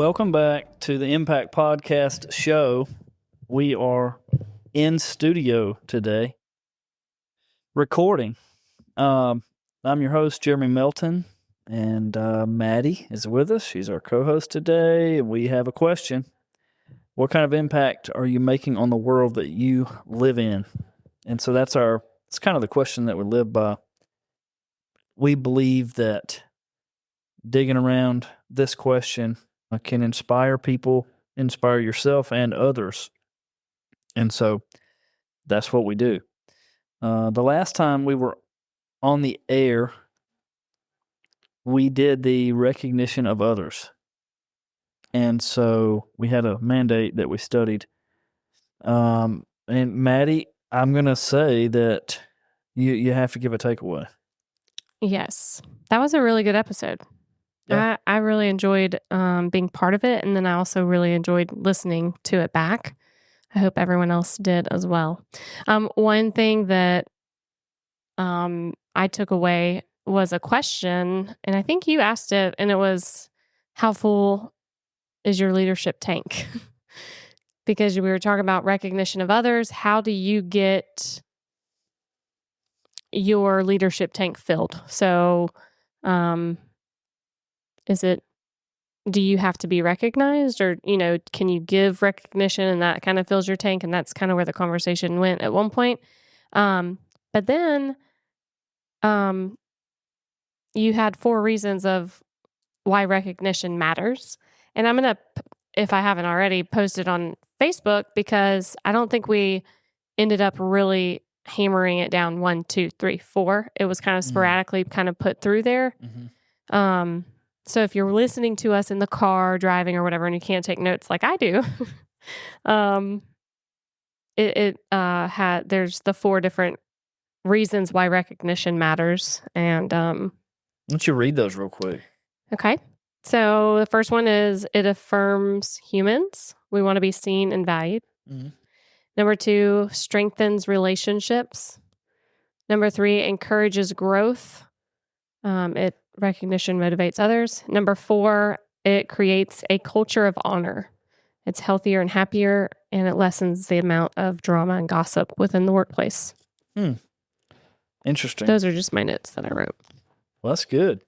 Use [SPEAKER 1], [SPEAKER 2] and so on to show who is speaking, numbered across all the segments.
[SPEAKER 1] welcome back to the Impact Podcast show. We are in studio today, recording. I'm your host, Jeremy Melton, and Maddie is with us. She's our co-host today, and we have a question. What kind of impact are you making on the world that you live in? And so it's kind of the question that we live by. We believe that digging around this question can inspire people, inspire yourself and others. And so that's what we do. The last time we were on the air, we did the recognition of others. And so we had a mandate that we studied. And Maddie, I'm going to say that you have to give a takeaway.
[SPEAKER 2] Yes. That was a really good episode.
[SPEAKER 1] Yeah.
[SPEAKER 2] I really enjoyed being part of it, and then I also really enjoyed listening to it back. I hope everyone else did as well. One thing that I took away was a question, and I think you asked it, and it was, how full is your leadership tank? Because we were talking about recognition of others. How do you get your leadership tank filled? So, do you have to be recognized, or, can you give recognition and that kind of fills your tank? And that's kind of where the conversation went at one point. But then you had 4 reasons of why recognition matters. And I'm going to, if I haven't already, post it on Facebook, because I don't think we ended up really hammering it down 1, 2, 3, 4. It was kind of sporadically kind of put through there. Mm-hmm. So if you're listening to us in the car, driving or whatever, and you can't take notes like I do, there's the 4 different reasons why recognition matters. And
[SPEAKER 1] why don't you read those real quick?
[SPEAKER 2] Okay. So the first one is it affirms humans. We want to be seen and valued. Mm-hmm. Number 2, strengthens relationships. Number 3, encourages growth. Recognition motivates others. Number 4, it creates a culture of honor. It's healthier and happier, and it lessens the amount of drama and gossip within the workplace.
[SPEAKER 1] Interesting.
[SPEAKER 2] Those are just my notes that I wrote.
[SPEAKER 1] Well, that's good.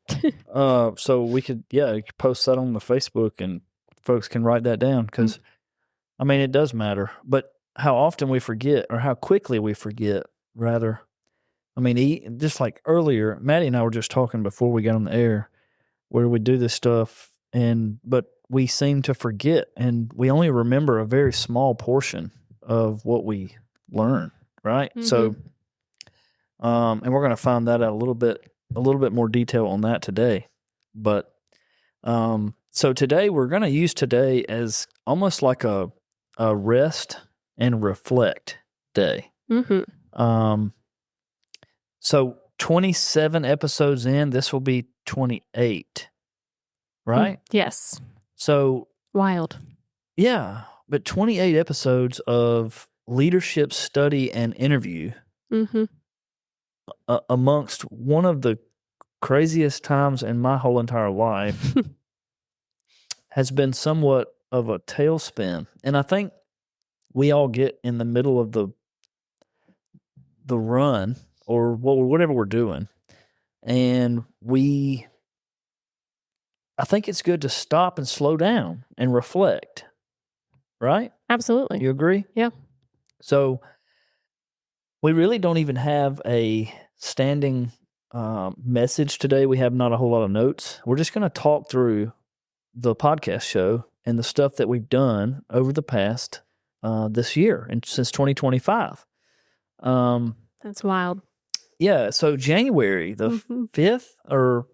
[SPEAKER 1] So we could, you could post that on the Facebook, and folks can write that down, because, it does matter. But how often we forget, or how quickly we forget, rather. Just like earlier, Maddie and I were just talking before we got on the air, where we do this stuff, but we seem to forget, and we only remember a very small portion of what we learn, right? Mm-hmm. So, and we're going to find that out a little bit more detail on that today. But so today we're going to use today as almost like a rest and reflect day. Mm-hmm. So 27 episodes in, this will be 28, right?
[SPEAKER 2] Yes.
[SPEAKER 1] So
[SPEAKER 2] wild.
[SPEAKER 1] Yeah, but 28 episodes of leadership study and interview. Mm-hmm. Amongst one of the craziest times in my whole entire life has been somewhat of a tailspin. And I think we all get in the middle of the run, or whatever we're doing, and I think it's good to stop and slow down and reflect, right?
[SPEAKER 2] Absolutely.
[SPEAKER 1] You agree?
[SPEAKER 2] Yeah.
[SPEAKER 1] So we really don't even have a standing message today. We have not a whole lot of notes. We're just going to talk through the podcast show and the stuff that we've done over the past this year and since 2025.
[SPEAKER 2] That's wild.
[SPEAKER 1] Yeah, so January the 5th or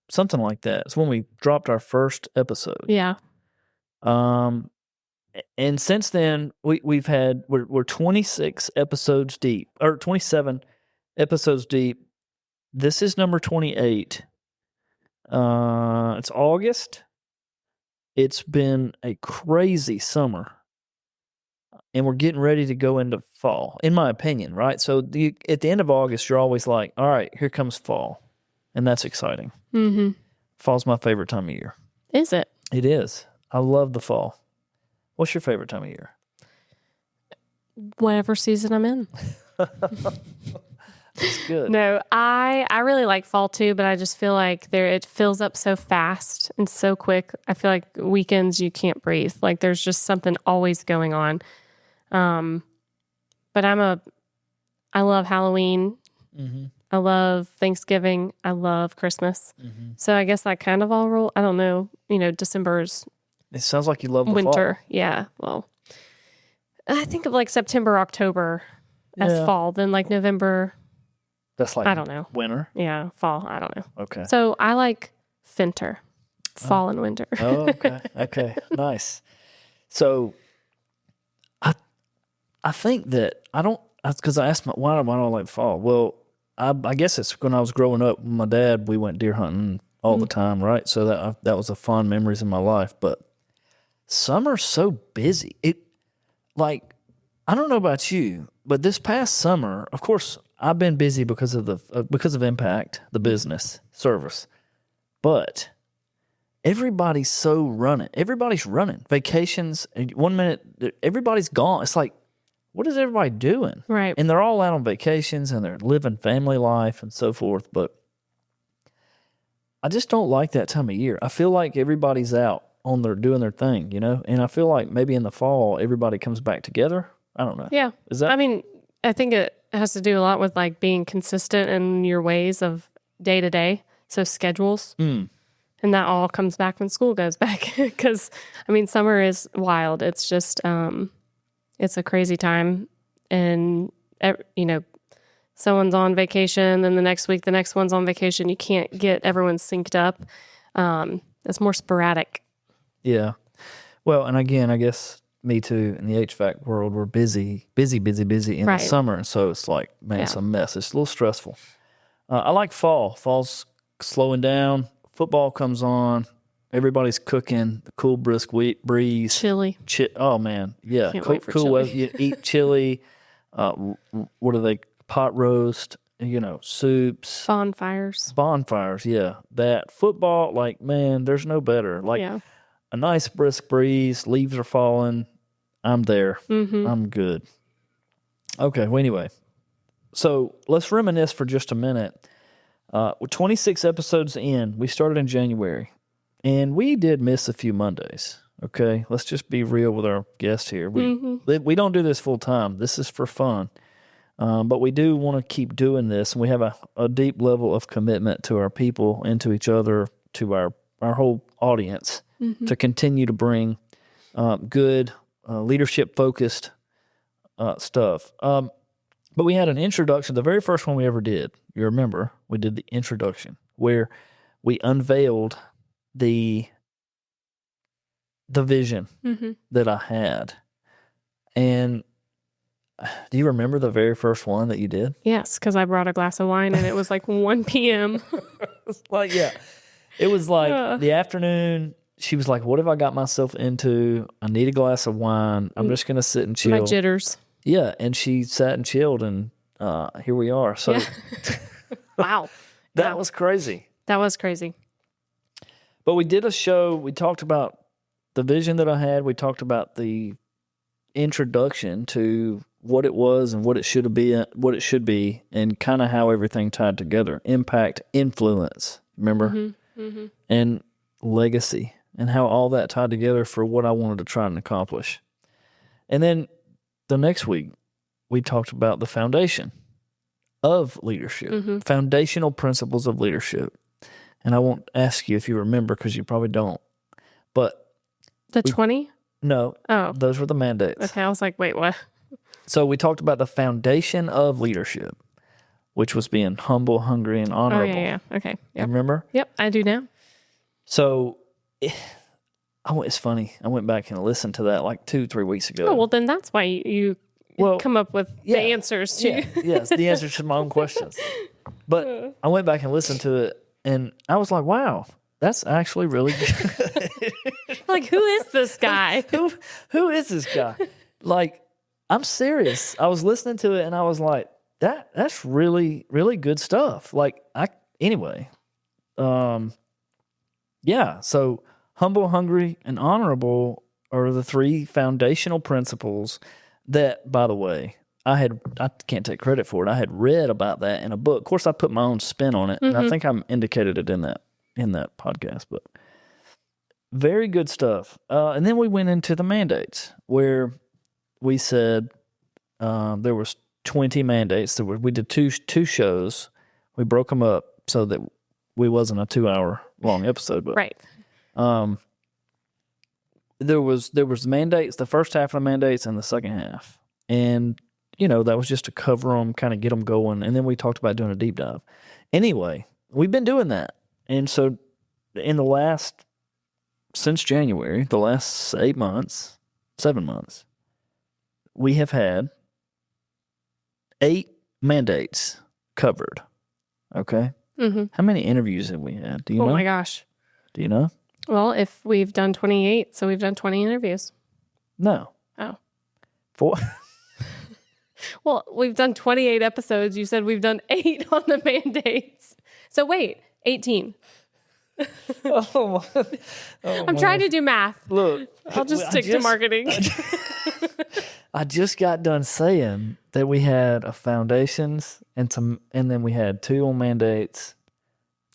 [SPEAKER 1] something like that is when we dropped our first episode.
[SPEAKER 2] Yeah.
[SPEAKER 1] And since then we're 26 episodes deep, or 27 episodes deep. This is number 28. It's August. It's been a crazy summer. And we're getting ready to go into fall, in my opinion, right? So at the end of August, you're always like, all right, here comes fall. And that's exciting. Mm-hmm. Fall's my favorite time of year.
[SPEAKER 2] Is it?
[SPEAKER 1] It is. I love the fall. What's your favorite time of year?
[SPEAKER 2] Whatever season I'm in.
[SPEAKER 1] That's good.
[SPEAKER 2] No, I really like fall too, but I just feel like it fills up so fast and so quick. I feel like weekends you can't breathe. Like there's just something always going on. But I love Halloween.
[SPEAKER 1] Mm-hmm.
[SPEAKER 2] I love Thanksgiving. I love Christmas.
[SPEAKER 1] Mm-hmm.
[SPEAKER 2] So I guess I kind of all roll. I don't know. December's
[SPEAKER 1] It sounds like you love the
[SPEAKER 2] winter.
[SPEAKER 1] fall.
[SPEAKER 2] Yeah. Well, I think of like September, October as fall. Then like November.
[SPEAKER 1] That's like
[SPEAKER 2] I don't know.
[SPEAKER 1] Winter.
[SPEAKER 2] Yeah, fall. I don't know.
[SPEAKER 1] Okay.
[SPEAKER 2] So I like winter, fall and winter.
[SPEAKER 1] Oh, okay. Okay. Nice. So I think that because I asked why do I like fall? Well, I guess it's when I was growing up with my dad, we went deer hunting all the time, right? So that was a fond memories in my life. But summer's so busy. I don't know about you, but this past summer, of course, I've been busy because of Impact, the business service. But everybody's so running. Everybody's running. Vacations, 1 minute, everybody's gone. It's like, what is everybody doing?
[SPEAKER 2] Right.
[SPEAKER 1] And they're all out on vacations and they're living family life and so forth. But I just don't like that time of year. I feel like everybody's out doing their thing, And I feel like maybe in the fall, everybody comes back together. I don't know.
[SPEAKER 2] Yeah.
[SPEAKER 1] Is that?
[SPEAKER 2] I mean, I think it has to do a lot with like being consistent in your ways of day to day. So schedules. And that all comes back when school goes back. Because, I mean, summer is wild. It's just, it's a crazy time. And, someone's on vacation, then the next week, the next one's on vacation. You can't get everyone synced up. It's more sporadic.
[SPEAKER 1] Yeah. Well, and again, I guess me too, in the HVAC world, we're busy in the summer. And so it's like, man, it's a mess. It's a little stressful. I like fall. Fall's slowing down. Football comes on. Everybody's cooking. The cool, brisk breeze.
[SPEAKER 2] Chili.
[SPEAKER 1] Oh, man. Yeah.
[SPEAKER 2] Can't wait for
[SPEAKER 1] cool
[SPEAKER 2] chili.
[SPEAKER 1] weather. You eat chili. What are they? Pot roast, soups. Bonfires, yeah. That football, like, man, there's no better. Like, a nice brisk breeze, leaves are falling. I'm there.
[SPEAKER 2] Mm-hmm.
[SPEAKER 1] I'm good. Okay, well, anyway. So let's reminisce for just a minute. We're 26 episodes in. We started in January, and we did miss a few Mondays. Okay, let's just be real with our guest here. We don't do this full time. This is for fun. But we do want to keep doing this, and we have a deep level of commitment to our people and to each other, to our whole audience, to continue to bring good, leadership-focused stuff. But we had an introduction, the very first one we ever did. You remember, we did the introduction, where we unveiled the vision that I had. And do you remember the very first one that you did?
[SPEAKER 2] Yes, because I brought a glass of wine and it was like 1 p.m.
[SPEAKER 1] Like, yeah. It was like the afternoon. She was like, what have I got myself into? I need a glass of wine. I'm just going to sit and chill.
[SPEAKER 2] My jitters.
[SPEAKER 1] Yeah. And she sat and chilled, and here we are. So,
[SPEAKER 2] wow.
[SPEAKER 1] That was crazy.
[SPEAKER 2] That was crazy.
[SPEAKER 1] But we did a show. We talked about the vision that I had. We talked about the introduction to what it was and what it should be, and kind of how everything tied together. Impact, influence, remember? And legacy, and how all that tied together for what I wanted to try and accomplish. And then the next week, we talked about the foundation of leadership, foundational principles of leadership. And I won't ask you if you remember, because you probably don't. But
[SPEAKER 2] the 20?
[SPEAKER 1] No.
[SPEAKER 2] Oh.
[SPEAKER 1] Those were the mandates.
[SPEAKER 2] Okay, I was like, wait, what?
[SPEAKER 1] So we talked about the foundation of leadership, which was being humble, hungry, and honorable.
[SPEAKER 2] Oh, yeah. Okay. Yep.
[SPEAKER 1] You remember?
[SPEAKER 2] Yep, I do now.
[SPEAKER 1] So it's funny. I went back and listened to that like 2-3 weeks ago.
[SPEAKER 2] Oh, well, then that's why you come up with the answers to
[SPEAKER 1] yes, the answers to my own questions. But I went back and listened to it, and I was like, wow, that's actually really good.
[SPEAKER 2] Like, who is this guy?
[SPEAKER 1] Who is this guy? Like, I'm serious. I was listening to it, and I was like, that's really, really good stuff. Like, anyway. Yeah, so humble, hungry, and honorable are the 3 foundational principles that, by the way, I can't take credit for it. I had read about that in a book. Of course, I put my own spin on it, and I think I indicated it in that podcast. But very good stuff. And then we went into the mandates, where we said there was 20 mandates. We did two shows. We broke them up so that we wasn't a 2-hour long episode, but
[SPEAKER 2] right.
[SPEAKER 1] There was mandates, the first half of the mandates and the second half, and that was just to cover them, kind of get them going, and then we talked about doing a deep dive. Anyway, we've been doing that, and so since January, the last 7 months, we have had 8 mandates covered. Okay.
[SPEAKER 2] Mm-hmm.
[SPEAKER 1] How many interviews have we had? Do you know?
[SPEAKER 2] Oh my gosh.
[SPEAKER 1] Do you know?
[SPEAKER 2] Well, if we've done 28, so we've done 20 interviews.
[SPEAKER 1] No.
[SPEAKER 2] Oh.
[SPEAKER 1] 4.
[SPEAKER 2] Well, we've done 28 episodes. You said we've done 8 on the mandates. So wait, 18. I'm trying to do math.
[SPEAKER 1] Look,
[SPEAKER 2] I'll just stick to marketing.
[SPEAKER 1] I just got done saying that we had a foundations and then we had 2 on mandates.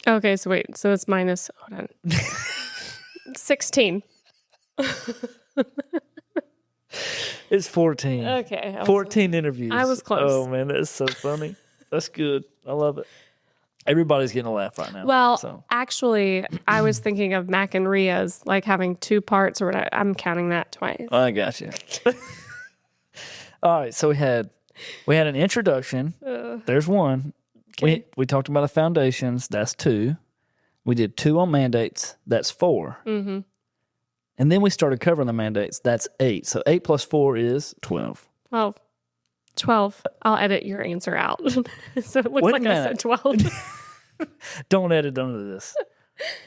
[SPEAKER 2] Okay, so wait, so it's minus. Hold on. 16.
[SPEAKER 1] It's 14.
[SPEAKER 2] Okay.
[SPEAKER 1] 14 interviews.
[SPEAKER 2] I was close.
[SPEAKER 1] Oh, man, that's so funny. That's good. I love it. Everybody's getting a laugh right now.
[SPEAKER 2] Well, actually, I was thinking of Mac and Ria's, like having 2 parts or whatever. I'm counting that twice.
[SPEAKER 1] I got you. All right, so we had an introduction. There's 1. Okay. We talked about the foundations. That's 2. We did 2 on mandates. That's 4. Mm-hmm. And then we started covering the mandates. That's 8. So 8 plus 4 is 12.
[SPEAKER 2] Well, 12. I'll edit your answer out. So it looks like I said 12.
[SPEAKER 1] Don't edit under this.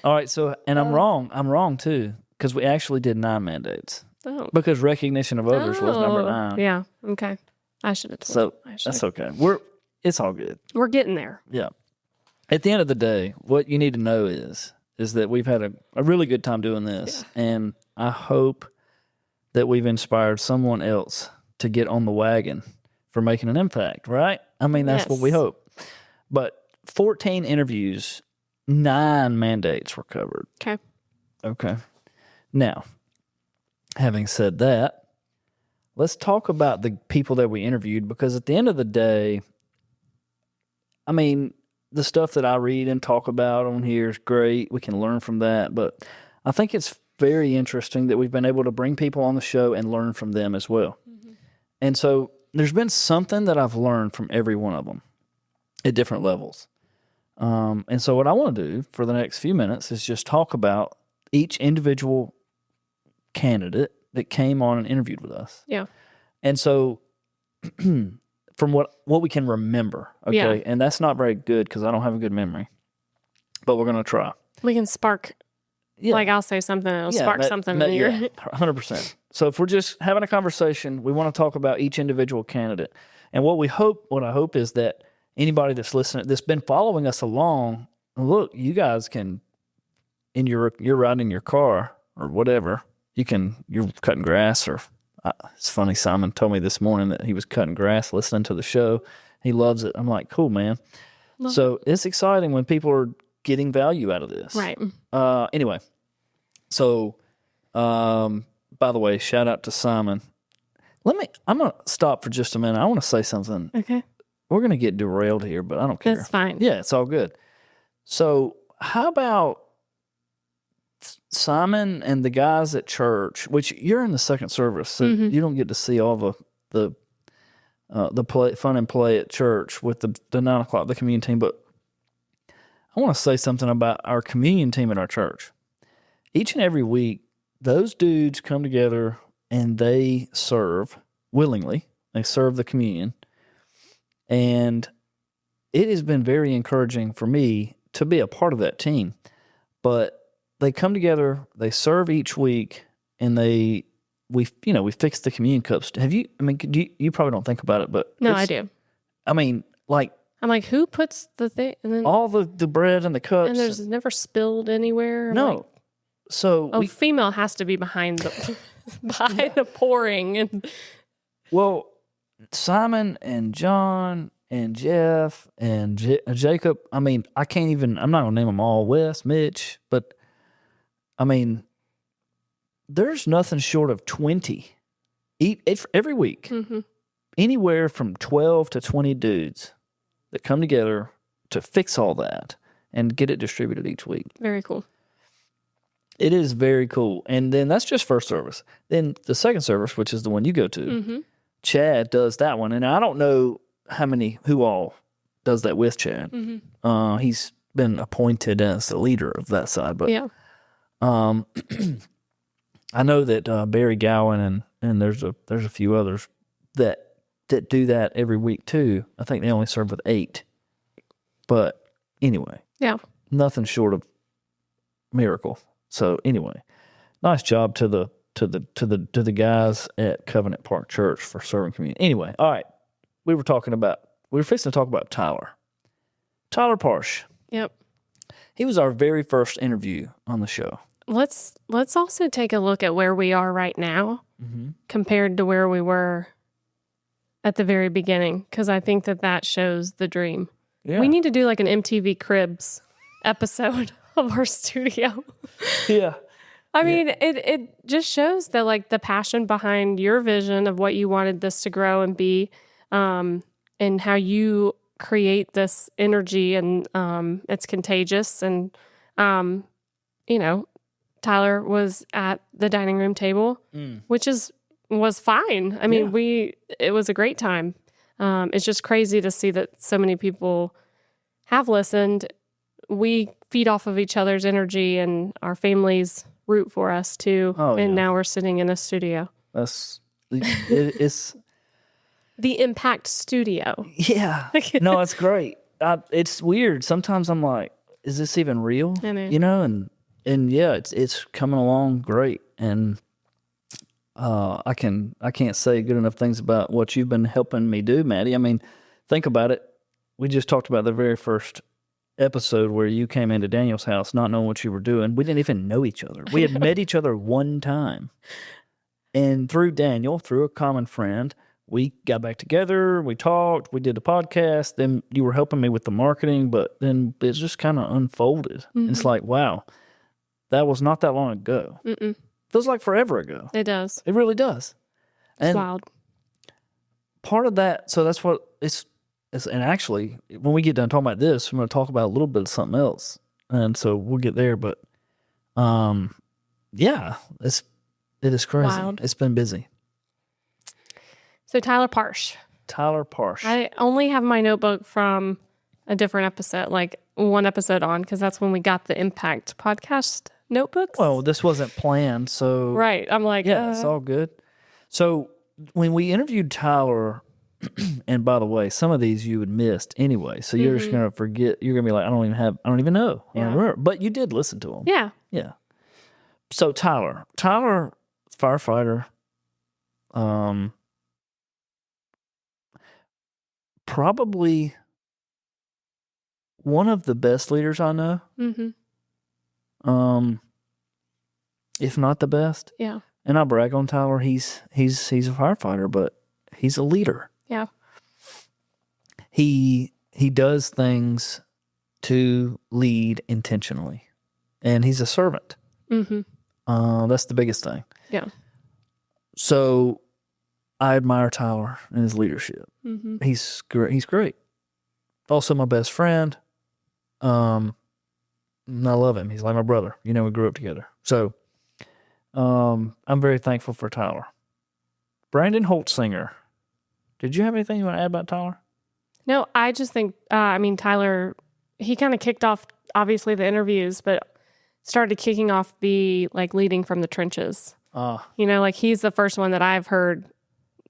[SPEAKER 1] All right. So, and I'm wrong. I'm wrong too, because we actually did 9 mandates. Oh. Because recognition of others was number 9.
[SPEAKER 2] Yeah. Okay. I should have told
[SPEAKER 1] you. So that's okay. It's all good.
[SPEAKER 2] We're getting there.
[SPEAKER 1] Yeah. At the end of the day, what you need to know is that we've had a really good time doing this. Yeah. And I hope that we've inspired someone else to get on the wagon for making an impact, right? I mean, that's what we hope. But 14 interviews, 9 mandates were covered. Okay. Now, having said that, let's talk about the people that we interviewed, because at the end of the day, I mean, the stuff that I read and talk about on here is great. We can learn from that. But I think it's very interesting that we've been able to bring people on the show and learn from them as well. Mm-hmm. And so there's been something that I've learned from every one of them at different levels. And so what I want to do for the next few minutes is just talk about each individual candidate that came on and interviewed with us.
[SPEAKER 2] Yeah.
[SPEAKER 1] And so from what we can remember, okay? Yeah. And that's not very good because I don't have a good memory. But we're going to try.
[SPEAKER 2] We can spark, like I'll say something, it'll spark something in your...
[SPEAKER 1] 100%. So if we're just having a conversation, we want to talk about each individual candidate. And what I hope is that anybody that's listening, that's been following us along, look, you guys can, you're riding your car or whatever, you're cutting grass or... it's funny, Simon told me this morning that he was cutting grass listening to the show. He loves it. I'm like, cool, man. So it's exciting when people are getting value out of this.
[SPEAKER 2] Right.
[SPEAKER 1] Anyway, so by the way, shout out to Simon. I'm going to stop for just a minute. I want to say something.
[SPEAKER 2] Okay.
[SPEAKER 1] We're going to get derailed here, but I don't care.
[SPEAKER 2] That's fine.
[SPEAKER 1] Yeah, it's all good. So how about Simon and the guys at church, which you're in the second service, so you don't get to see all the fun and play at church with the 9 o'clock, the communion team. But I want to say something about our communion team at our church. Each and every week, those dudes come together and they serve willingly. They serve the communion. And it has been very encouraging for me to be a part of that team. But they come together, they serve each week, and we fix the communion cups. You probably don't think about it, but
[SPEAKER 2] no, I do.
[SPEAKER 1] I mean, like,
[SPEAKER 2] I'm like, who puts the thing? And then
[SPEAKER 1] all the bread and the cups,
[SPEAKER 2] and there's never spilled anywhere.
[SPEAKER 1] No, So
[SPEAKER 2] Oh, female has to be behind the behind the pouring. And
[SPEAKER 1] well, Simon and John and Jeff and Jacob. I mean, I'm not gonna name them all. Wes, Mitch, but I mean, there's nothing short of 20 every week.
[SPEAKER 2] Mhm.
[SPEAKER 1] Anywhere from 12 to 20 dudes that come together to fix all that and get it distributed each week.
[SPEAKER 2] Very cool.
[SPEAKER 1] It is very cool. And then that's just first service. Then the second service, which is the one you go to,
[SPEAKER 2] Mhm.
[SPEAKER 1] Chad does that one. And I don't know who all does that with Chad.
[SPEAKER 2] Mhm.
[SPEAKER 1] He's been appointed as the leader of that side. But
[SPEAKER 2] Yeah.
[SPEAKER 1] I know that Barry Gowan and there's a few others that do that every week too. I think they only serve with 8. But anyway,
[SPEAKER 2] Yeah.
[SPEAKER 1] nothing short of miracle. So anyway, nice job to the guys at Covenant Park Church for serving community. Anyway, all right, we were fixing to talk about Tyler Parsh.
[SPEAKER 2] Yep.
[SPEAKER 1] He was our very first interview on the show.
[SPEAKER 2] Let's also take a look at where we are right now compared to where we were at the very beginning, because I think that shows the dream.
[SPEAKER 1] Yeah.
[SPEAKER 2] We need to do like an MTV Cribs episode of our studio.
[SPEAKER 1] Yeah.
[SPEAKER 2] I mean, it just shows that like the passion behind your vision of what you wanted this to grow and be, and how you create this energy, and it's contagious. And Tyler was at the dining room table, which was fine. I mean, it was a great time. It's just crazy to see that so many people have listened. We feed off of each other's energy, and our families root for us too. Now we're sitting in a studio.
[SPEAKER 1] It's
[SPEAKER 2] The Impact Studio.
[SPEAKER 1] Yeah. No, it's great. It's weird. Sometimes I'm like, is this even real?
[SPEAKER 2] I know.
[SPEAKER 1] And yeah, it's coming along great. And I can't say good enough things about what you've been helping me do, Maddie. I mean, think about it. We just talked about the very first episode where you came into Daniel's house not knowing what you were doing. We didn't even know each other. We had met each other one time. And through Daniel, through a common friend, we got back together, we talked, we did the podcast, then you were helping me with the marketing, but then it just kind of unfolded. It's like, wow, that was not that long ago. Feels like forever ago.
[SPEAKER 2] It does.
[SPEAKER 1] It really does.
[SPEAKER 2] It's wild.
[SPEAKER 1] Part of that, so that's what it's, and actually, when we get done talking about this, I'm going to talk about a little bit of something else. And so we'll get there, but yeah, it is crazy.
[SPEAKER 2] Wild.
[SPEAKER 1] It's been busy.
[SPEAKER 2] So Tyler Parsh.
[SPEAKER 1] I
[SPEAKER 2] only have my notebook from a different episode, like one episode on, because that's when we got the Impact podcast notebooks.
[SPEAKER 1] Well, this wasn't planned, so
[SPEAKER 2] right. I'm like,
[SPEAKER 1] yeah, it's all good. So when we interviewed Tyler, and by the way, some of these you had missed anyway, so you're just gonna forget. You're gonna be like, I don't even know. I don't remember. But you did listen to them.
[SPEAKER 2] Yeah.
[SPEAKER 1] So Tyler, firefighter, probably one of the best leaders I know. If not the best.
[SPEAKER 2] Yeah.
[SPEAKER 1] And I brag on Tyler. He's a firefighter, but he's a leader.
[SPEAKER 2] Yeah.
[SPEAKER 1] He does things to lead intentionally, and he's a servant. That's the biggest thing.
[SPEAKER 2] Yeah.
[SPEAKER 1] So I admire Tyler and his leadership. He's great. Also my best friend. And I love him. He's like my brother. We grew up together. So I'm very thankful for Tyler. Brandon Holtzinger. Did you have anything you want to add about Tyler?
[SPEAKER 2] No, I just think, Tyler, he kind of kicked off, obviously, the interviews, but started kicking off the, leading from the trenches. He's the first one that I've heard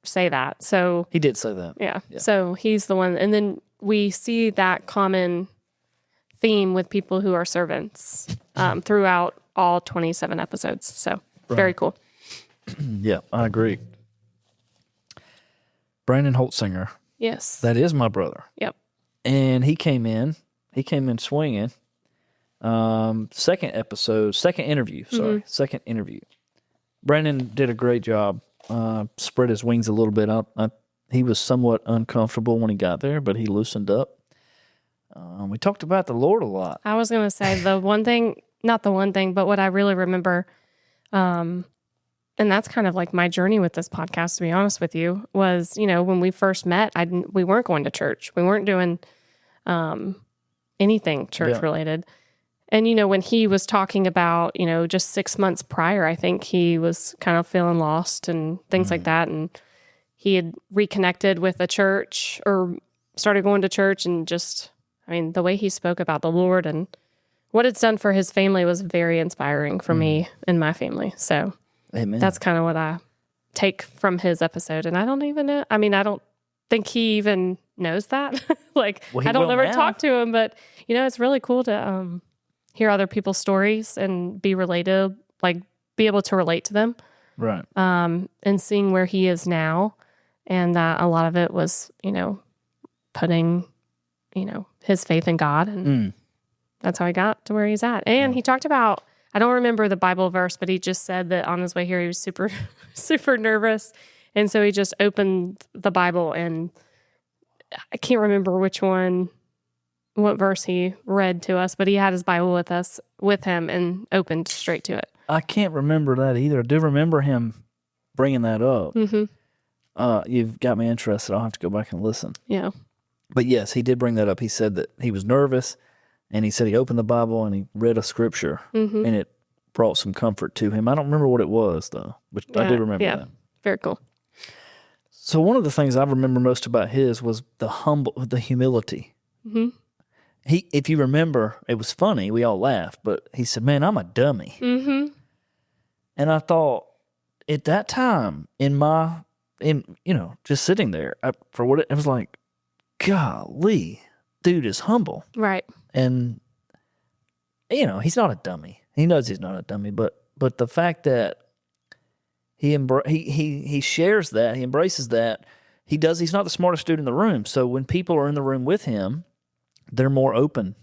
[SPEAKER 2] say that. So
[SPEAKER 1] he did say that.
[SPEAKER 2] Yeah. So he's the one. And then we see that common theme with people who are servants throughout all 27 episodes. So very cool.
[SPEAKER 1] Yeah, I agree. Brandon Holtzinger.
[SPEAKER 2] Yes.
[SPEAKER 1] That is my brother.
[SPEAKER 2] Yep.
[SPEAKER 1] And he came in swinging. Second interview. Sorry, second interview. Brandon did a great job. Spread his wings a little bit. He was somewhat uncomfortable when he got there, but he loosened up. We talked about the Lord a lot.
[SPEAKER 2] I was going to say not the one thing, but what I really remember, and that's kind of like my journey with this podcast, to be honest with you, was, when we first met, we weren't going to church. We weren't doing anything church related. And, when he was talking about, just 6 months prior, I think he was kind of feeling lost and things like that. And he had reconnected with a church or started going to church, and just, the way he spoke about the Lord and what it's done for his family was very inspiring for me and my family. So
[SPEAKER 1] Amen.
[SPEAKER 2] That's kind of what I take from his episode. And I don't even know. I don't think he even knows that. I don't ever talk to him, but, it's really cool to hear other people's stories and be related, be able to relate to them.
[SPEAKER 1] Right.
[SPEAKER 2] And seeing where he is now. And that a lot of it was, putting, his faith in God. And that's how he got to where he's at. And he talked about, I don't remember the Bible verse, but he just said that on his way here, he was super, super nervous. And so he just opened the Bible, and I can't remember what verse he read to us, but he had his Bible with him and opened straight to it.
[SPEAKER 1] I can't remember that either. I do remember him bringing that up. You've got me interested. I'll have to go back and listen.
[SPEAKER 2] Yeah.
[SPEAKER 1] But yes, he did bring that up. He said that he was nervous, and he said he opened the Bible and he read a scripture, and it brought some comfort to him. I don't remember what it was, though, but I do remember that.
[SPEAKER 2] Very cool.
[SPEAKER 1] So one of the things I remember most about his was the humility. If you remember, it was funny. We all laughed, but he said, "Man, I'm a dummy." And I thought, at that time, just sitting there, it was like, golly, dude is humble.
[SPEAKER 2] Right.
[SPEAKER 1] And, he's not a dummy. He knows he's not a dummy, but the fact that he shares that, he embraces that, he's not the smartest dude in the room. So when people are in the room with him, they're more open,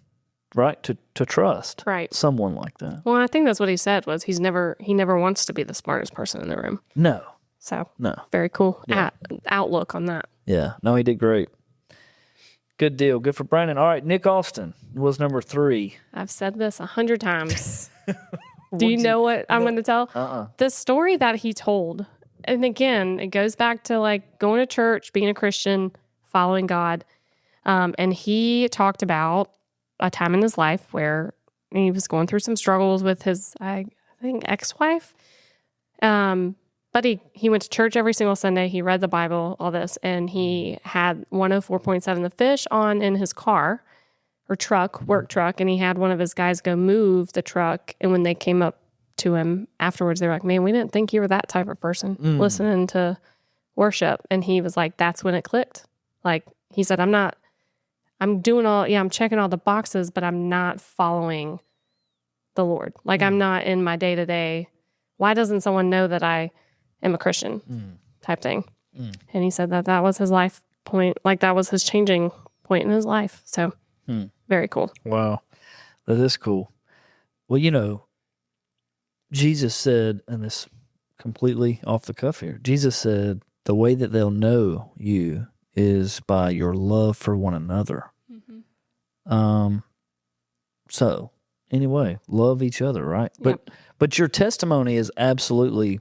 [SPEAKER 1] right, to trust someone like that.
[SPEAKER 2] Well, I think that's what he said was he never wants to be the smartest person in the room.
[SPEAKER 1] No.
[SPEAKER 2] So,
[SPEAKER 1] no.
[SPEAKER 2] Very cool outlook on that.
[SPEAKER 1] Yeah. No, he did great. Good deal. Good for Brandon. All right, Nick Austin was number 3.
[SPEAKER 2] I've said this 100 times. Do you know what I'm going to tell? The story that he told, and again, it goes back to going to church, being a Christian, following God. And he talked about a time in his life where he was going through some struggles with his, I think, ex-wife. But he went to church every single Sunday. He read the Bible, all this, and he had 104.7 The Fish on in his car or work truck, and he had one of his guys go move the truck. And when they came up to him afterwards, they were like, "Man, we didn't think you were that type of person listening to worship." And he was like, that's when it clicked. He said, I'm checking all the boxes, but I'm not following the Lord. I'm not in my day-to-day. Why doesn't someone know that I am a Christian type thing? And he said that was his life point. That was his changing point in his life. So very cool.
[SPEAKER 1] Wow. That is cool. Well, Jesus said, and this completely off the cuff here, Jesus said, the way that they'll know you is by your love for one another. So anyway, love each other, right?
[SPEAKER 2] Yep.
[SPEAKER 1] But your testimony is absolutely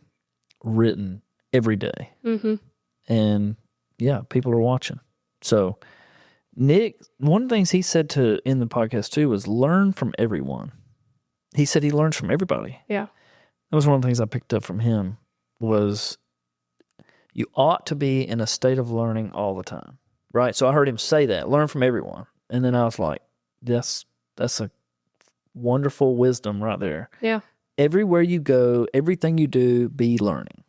[SPEAKER 1] written every day. And people are watching. So Nick, one of the things he said in the podcast too was learn from everyone. He said he learns from everybody.
[SPEAKER 2] Yeah.
[SPEAKER 1] That was one of the things I picked up from him was you ought to be in a state of learning all the time, right? So I heard him say that, learn from everyone. And then I was like, that's a wonderful wisdom right there.
[SPEAKER 2] Yeah.
[SPEAKER 1] Everywhere you go, everything you do, be learning.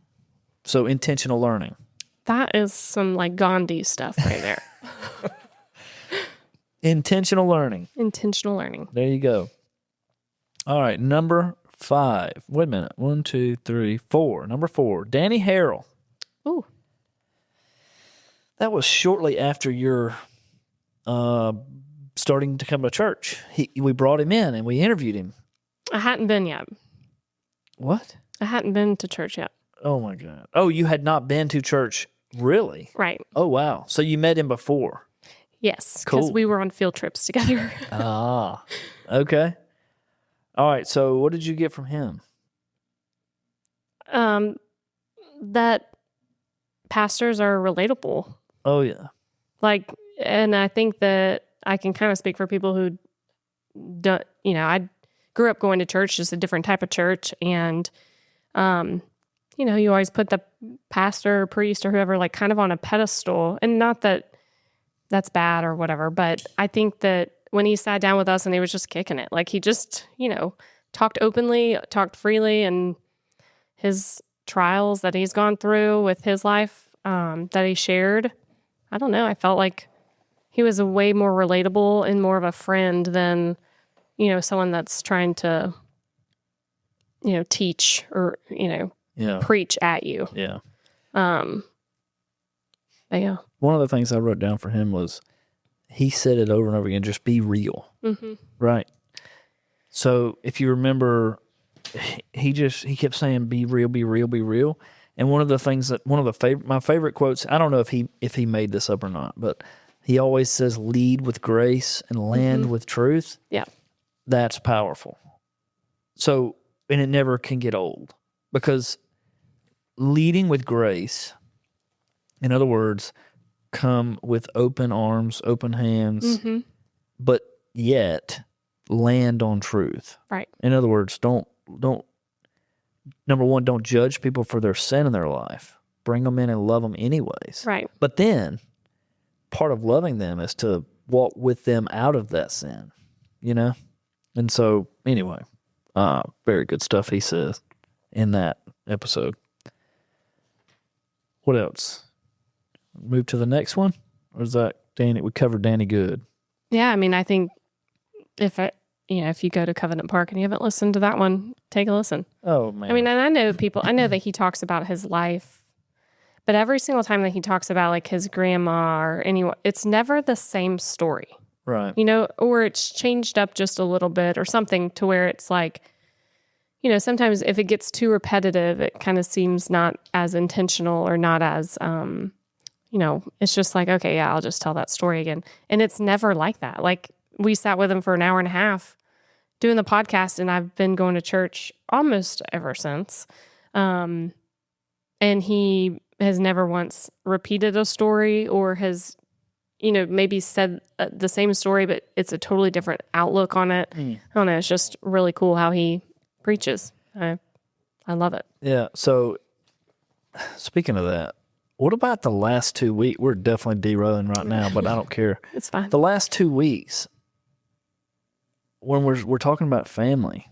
[SPEAKER 1] So intentional learning.
[SPEAKER 2] That is some Gandhi stuff right there.
[SPEAKER 1] Intentional learning.
[SPEAKER 2] Intentional learning.
[SPEAKER 1] There you go. All right, number 5. Wait a minute. 1, 2, 3, 4. Number 4, Danny Harrell.
[SPEAKER 2] Ooh.
[SPEAKER 1] That was shortly after your starting to come to church. We brought him in and we interviewed him.
[SPEAKER 2] I hadn't been yet.
[SPEAKER 1] What?
[SPEAKER 2] I hadn't been to church yet.
[SPEAKER 1] Oh, my God. Oh, you had not been to church, really?
[SPEAKER 2] Right.
[SPEAKER 1] Oh, wow. So you met him before?
[SPEAKER 2] Yes, because
[SPEAKER 1] Cool.
[SPEAKER 2] we were on field trips together.
[SPEAKER 1] Ah, okay. All right, so what did you get from him?
[SPEAKER 2] That pastors are relatable.
[SPEAKER 1] Oh, yeah.
[SPEAKER 2] Like, and I think that I can kind of speak for people who don't, I grew up going to church, just a different type of church. And, you always put the pastor or priest or whoever, like, kind of on a pedestal. And not that that's bad or whatever, but I think that when he sat down with us and he was just kicking it, like, he just, talked openly, talked freely, and his trials that he's gone through with his life, that he shared, I don't know. I felt like he was a way more relatable and more of a friend than, someone that's trying to, teach or, preach at you.
[SPEAKER 1] Yeah.
[SPEAKER 2] But yeah.
[SPEAKER 1] One of the things I wrote down for him was he said it over and over again, just be real.
[SPEAKER 2] Mm-hmm.
[SPEAKER 1] Right. So if you remember, he kept saying, be real, be real, be real. And one of the things my favorite quotes, I don't know if he made this up or not, but he always says, lead with grace and land with truth.
[SPEAKER 2] Yeah.
[SPEAKER 1] That's powerful. So, and it never can get old, because leading with grace, in other words, come with open arms, open hands, but yet land on truth.
[SPEAKER 2] Right.
[SPEAKER 1] In other words, don't number one, don't judge people for their sin in their life. Bring them in and love them anyways.
[SPEAKER 2] Right.
[SPEAKER 1] But then part of loving them is to walk with them out of that sin, And so anyway, very good stuff he says in that episode. What else? Move to the next one? Or is that Danny? We covered Danny good.
[SPEAKER 2] Yeah, I mean, I think if you go to Covenant Park and you haven't listened to that one, take a listen.
[SPEAKER 1] Oh, man.
[SPEAKER 2] I mean, and I know that he talks about his life, but every single time that he talks about, like, his grandma or anyone, it's never the same story.
[SPEAKER 1] Right.
[SPEAKER 2] Or it's changed up just a little bit or something to where it's like, sometimes if it gets too repetitive, it kind of seems not as intentional or not as, it's just like, okay, yeah, I'll just tell that story again. And it's never like that. Like, we sat with him for an hour and a half doing the podcast, and I've been going to church almost ever since. And he has never once repeated a story or has, maybe said the same story, but it's a totally different outlook on it. I don't know. It's just really cool how he preaches. I love it.
[SPEAKER 1] Yeah. So speaking of that, what about the last 2 weeks? We're definitely derailing right now, but I don't care.
[SPEAKER 2] It's fine.
[SPEAKER 1] The last 2 weeks, when we're talking about family,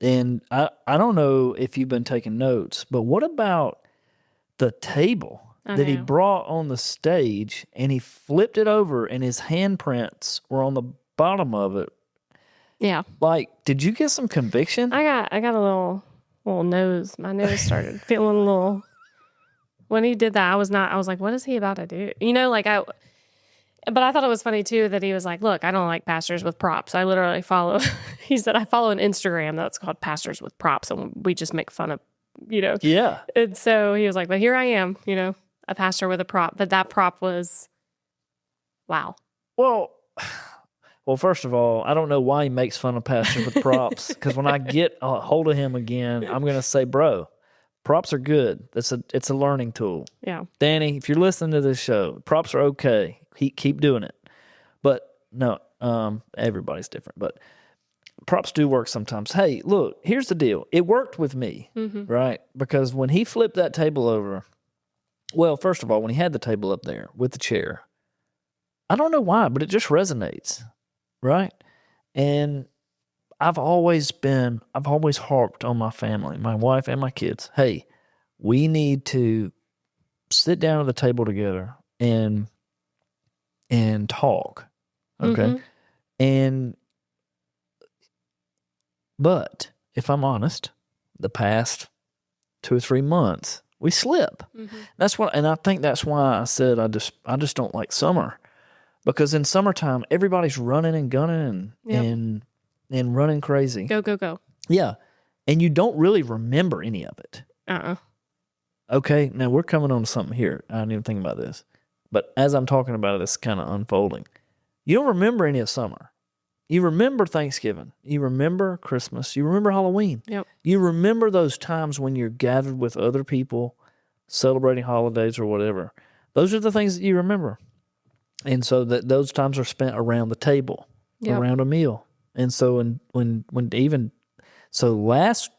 [SPEAKER 1] and I don't know if you've been taking notes, but what about the table that he brought on the stage, and he flipped it over and his handprints were on the bottom of it?
[SPEAKER 2] Yeah.
[SPEAKER 1] Like, did you get some conviction?
[SPEAKER 2] I got a little nose. My nose started feeling a little. When he did that, I was like, what is he about to do? But I thought it was funny too that he was like, look, I don't like pastors with props. I literally he said, I follow an Instagram that's called Pastors with Props, and we just make fun of,
[SPEAKER 1] Yeah.
[SPEAKER 2] And so he was like, but here I am, a pastor with a prop. But that prop was, wow.
[SPEAKER 1] Well, first of all, I don't know why he makes fun of pastors with props, because when I get a hold of him again, I'm going to say, bro, props are good. It's a learning tool.
[SPEAKER 2] Yeah.
[SPEAKER 1] Danny, if you're listening to this show, props are okay. Keep doing it. But no, everybody's different. But props do work sometimes. Hey, look, here's the deal. It worked with me, right? Because when he flipped that table over, well, first of all, when he had the table up there with the chair, I don't know why, but it just resonates, right? And I've always harped on my family, my wife and my kids. Hey, we need to sit down at the table together and talk. Okay. But if I'm honest, the past 2 or 3 months, we slip. And I think that's why I said I just don't like summer, Because in summertime, everybody's running and gunning and running crazy.
[SPEAKER 2] Go, go, go.
[SPEAKER 1] Yeah. And you don't really remember any of it. Okay, now we're coming on to something here. I didn't even think about this. But as I'm talking about it, it's kind of unfolding. You don't remember any of summer. You remember Thanksgiving. You remember Christmas. You remember Halloween.
[SPEAKER 2] Yep.
[SPEAKER 1] You remember those times when you're gathered with other people, celebrating holidays or whatever. Those are the things that you remember. And so that those times are spent around the table, around a meal. And so last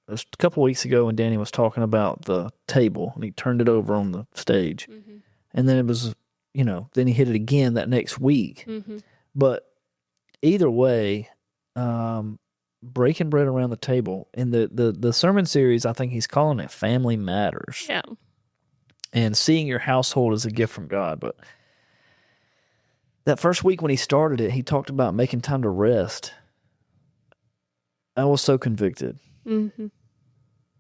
[SPEAKER 1] it was a couple of weeks ago when Danny was talking about the table and he turned it over on the stage. Mm-hmm. And then it was, then he hit it again that next week. Mm-hmm. But either way, breaking bread around the table. In the sermon series, I think he's calling it Family Matters.
[SPEAKER 2] Yeah.
[SPEAKER 1] And seeing your household as a gift from God. But that first week when he started it, he talked about making time to rest. I was so convicted. Mm-hmm.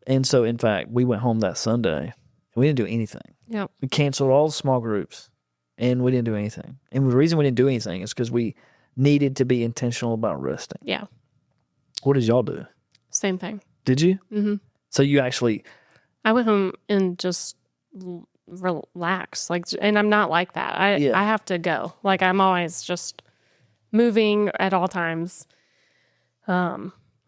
[SPEAKER 1] And so, in fact, we went home that Sunday, and we didn't do anything.
[SPEAKER 2] Yep.
[SPEAKER 1] We canceled all the small groups, and we didn't do anything. And the reason we didn't do anything is because we needed to be intentional about resting.
[SPEAKER 2] Yeah.
[SPEAKER 1] What did y'all do?
[SPEAKER 2] Same thing.
[SPEAKER 1] Did you?
[SPEAKER 2] Mm-hmm.
[SPEAKER 1] So you actually...
[SPEAKER 2] I went home and just relax. And I'm not like that. I have to go. I'm always just moving at all times.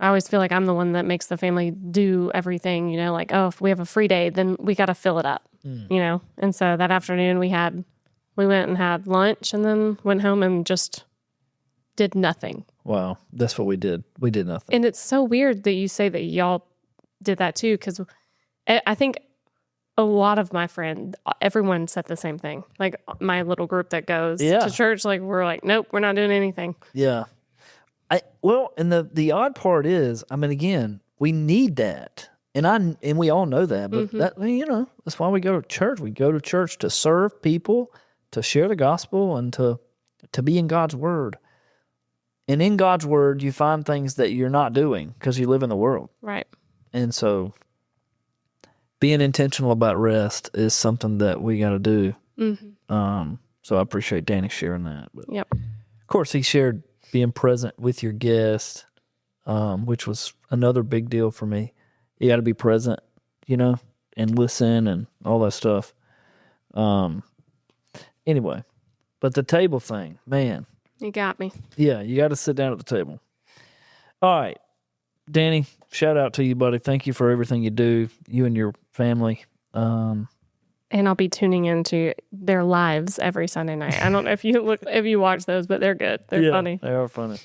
[SPEAKER 2] I always feel like I'm the one that makes the family do everything, if we have a free day, then we got to fill it up, And so that afternoon we went and had lunch and then went home and just did nothing.
[SPEAKER 1] Wow. That's what we did. We did nothing.
[SPEAKER 2] And it's so weird that you say that y'all did that too, because I think a lot of my friends, everyone said the same thing. My little group that goes to church, we're like, nope, we're not doing anything.
[SPEAKER 1] Yeah. And the odd part is, again, we need that, and we all know that. But that's why we go to church. We go to church to serve people, to share the gospel, and to be in God's word. And in God's word, you find things that you're not doing because you live in the world,
[SPEAKER 2] right?
[SPEAKER 1] And so, being intentional about rest is something that we got to do. Mm-hmm. So I appreciate Danny sharing that. But
[SPEAKER 2] yep.
[SPEAKER 1] Of course, he shared being present with your guest, which was another big deal for me. You got to be present, and listen and all that stuff. Anyway, but the table thing, man.
[SPEAKER 2] You got me.
[SPEAKER 1] Yeah, you got to sit down at the table. All right, Danny, shout out to you, buddy. Thank you for everything you do, you and your family.
[SPEAKER 2] And I'll be tuning into their lives every Sunday night. I don't know if you watch those, but they're good. They're funny.
[SPEAKER 1] They are funny.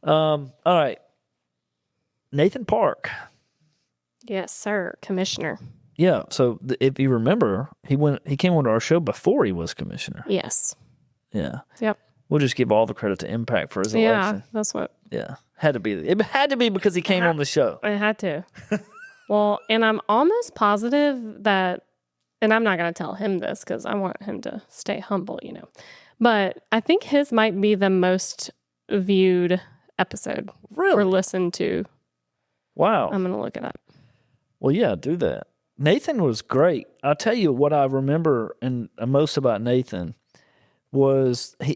[SPEAKER 1] All right. Nathan Park.
[SPEAKER 2] Yes, sir. Commissioner.
[SPEAKER 1] Yeah. So if you remember, he came onto our show before he was commissioner.
[SPEAKER 2] Yes.
[SPEAKER 1] Yeah.
[SPEAKER 2] Yep.
[SPEAKER 1] We'll just give all the credit to Impact for his election.
[SPEAKER 2] Yeah, that's what.
[SPEAKER 1] Yeah. It had to be because he came on the show.
[SPEAKER 2] It had to. Well, and I'm almost positive that, and I'm not going to tell him this because I want him to stay humble, But I think his might be the most viewed episode or listened to.
[SPEAKER 1] Wow.
[SPEAKER 2] I'm going to look it up.
[SPEAKER 1] Well, yeah, do that. Nathan was great. I'll tell you what I remember and most about Nathan was I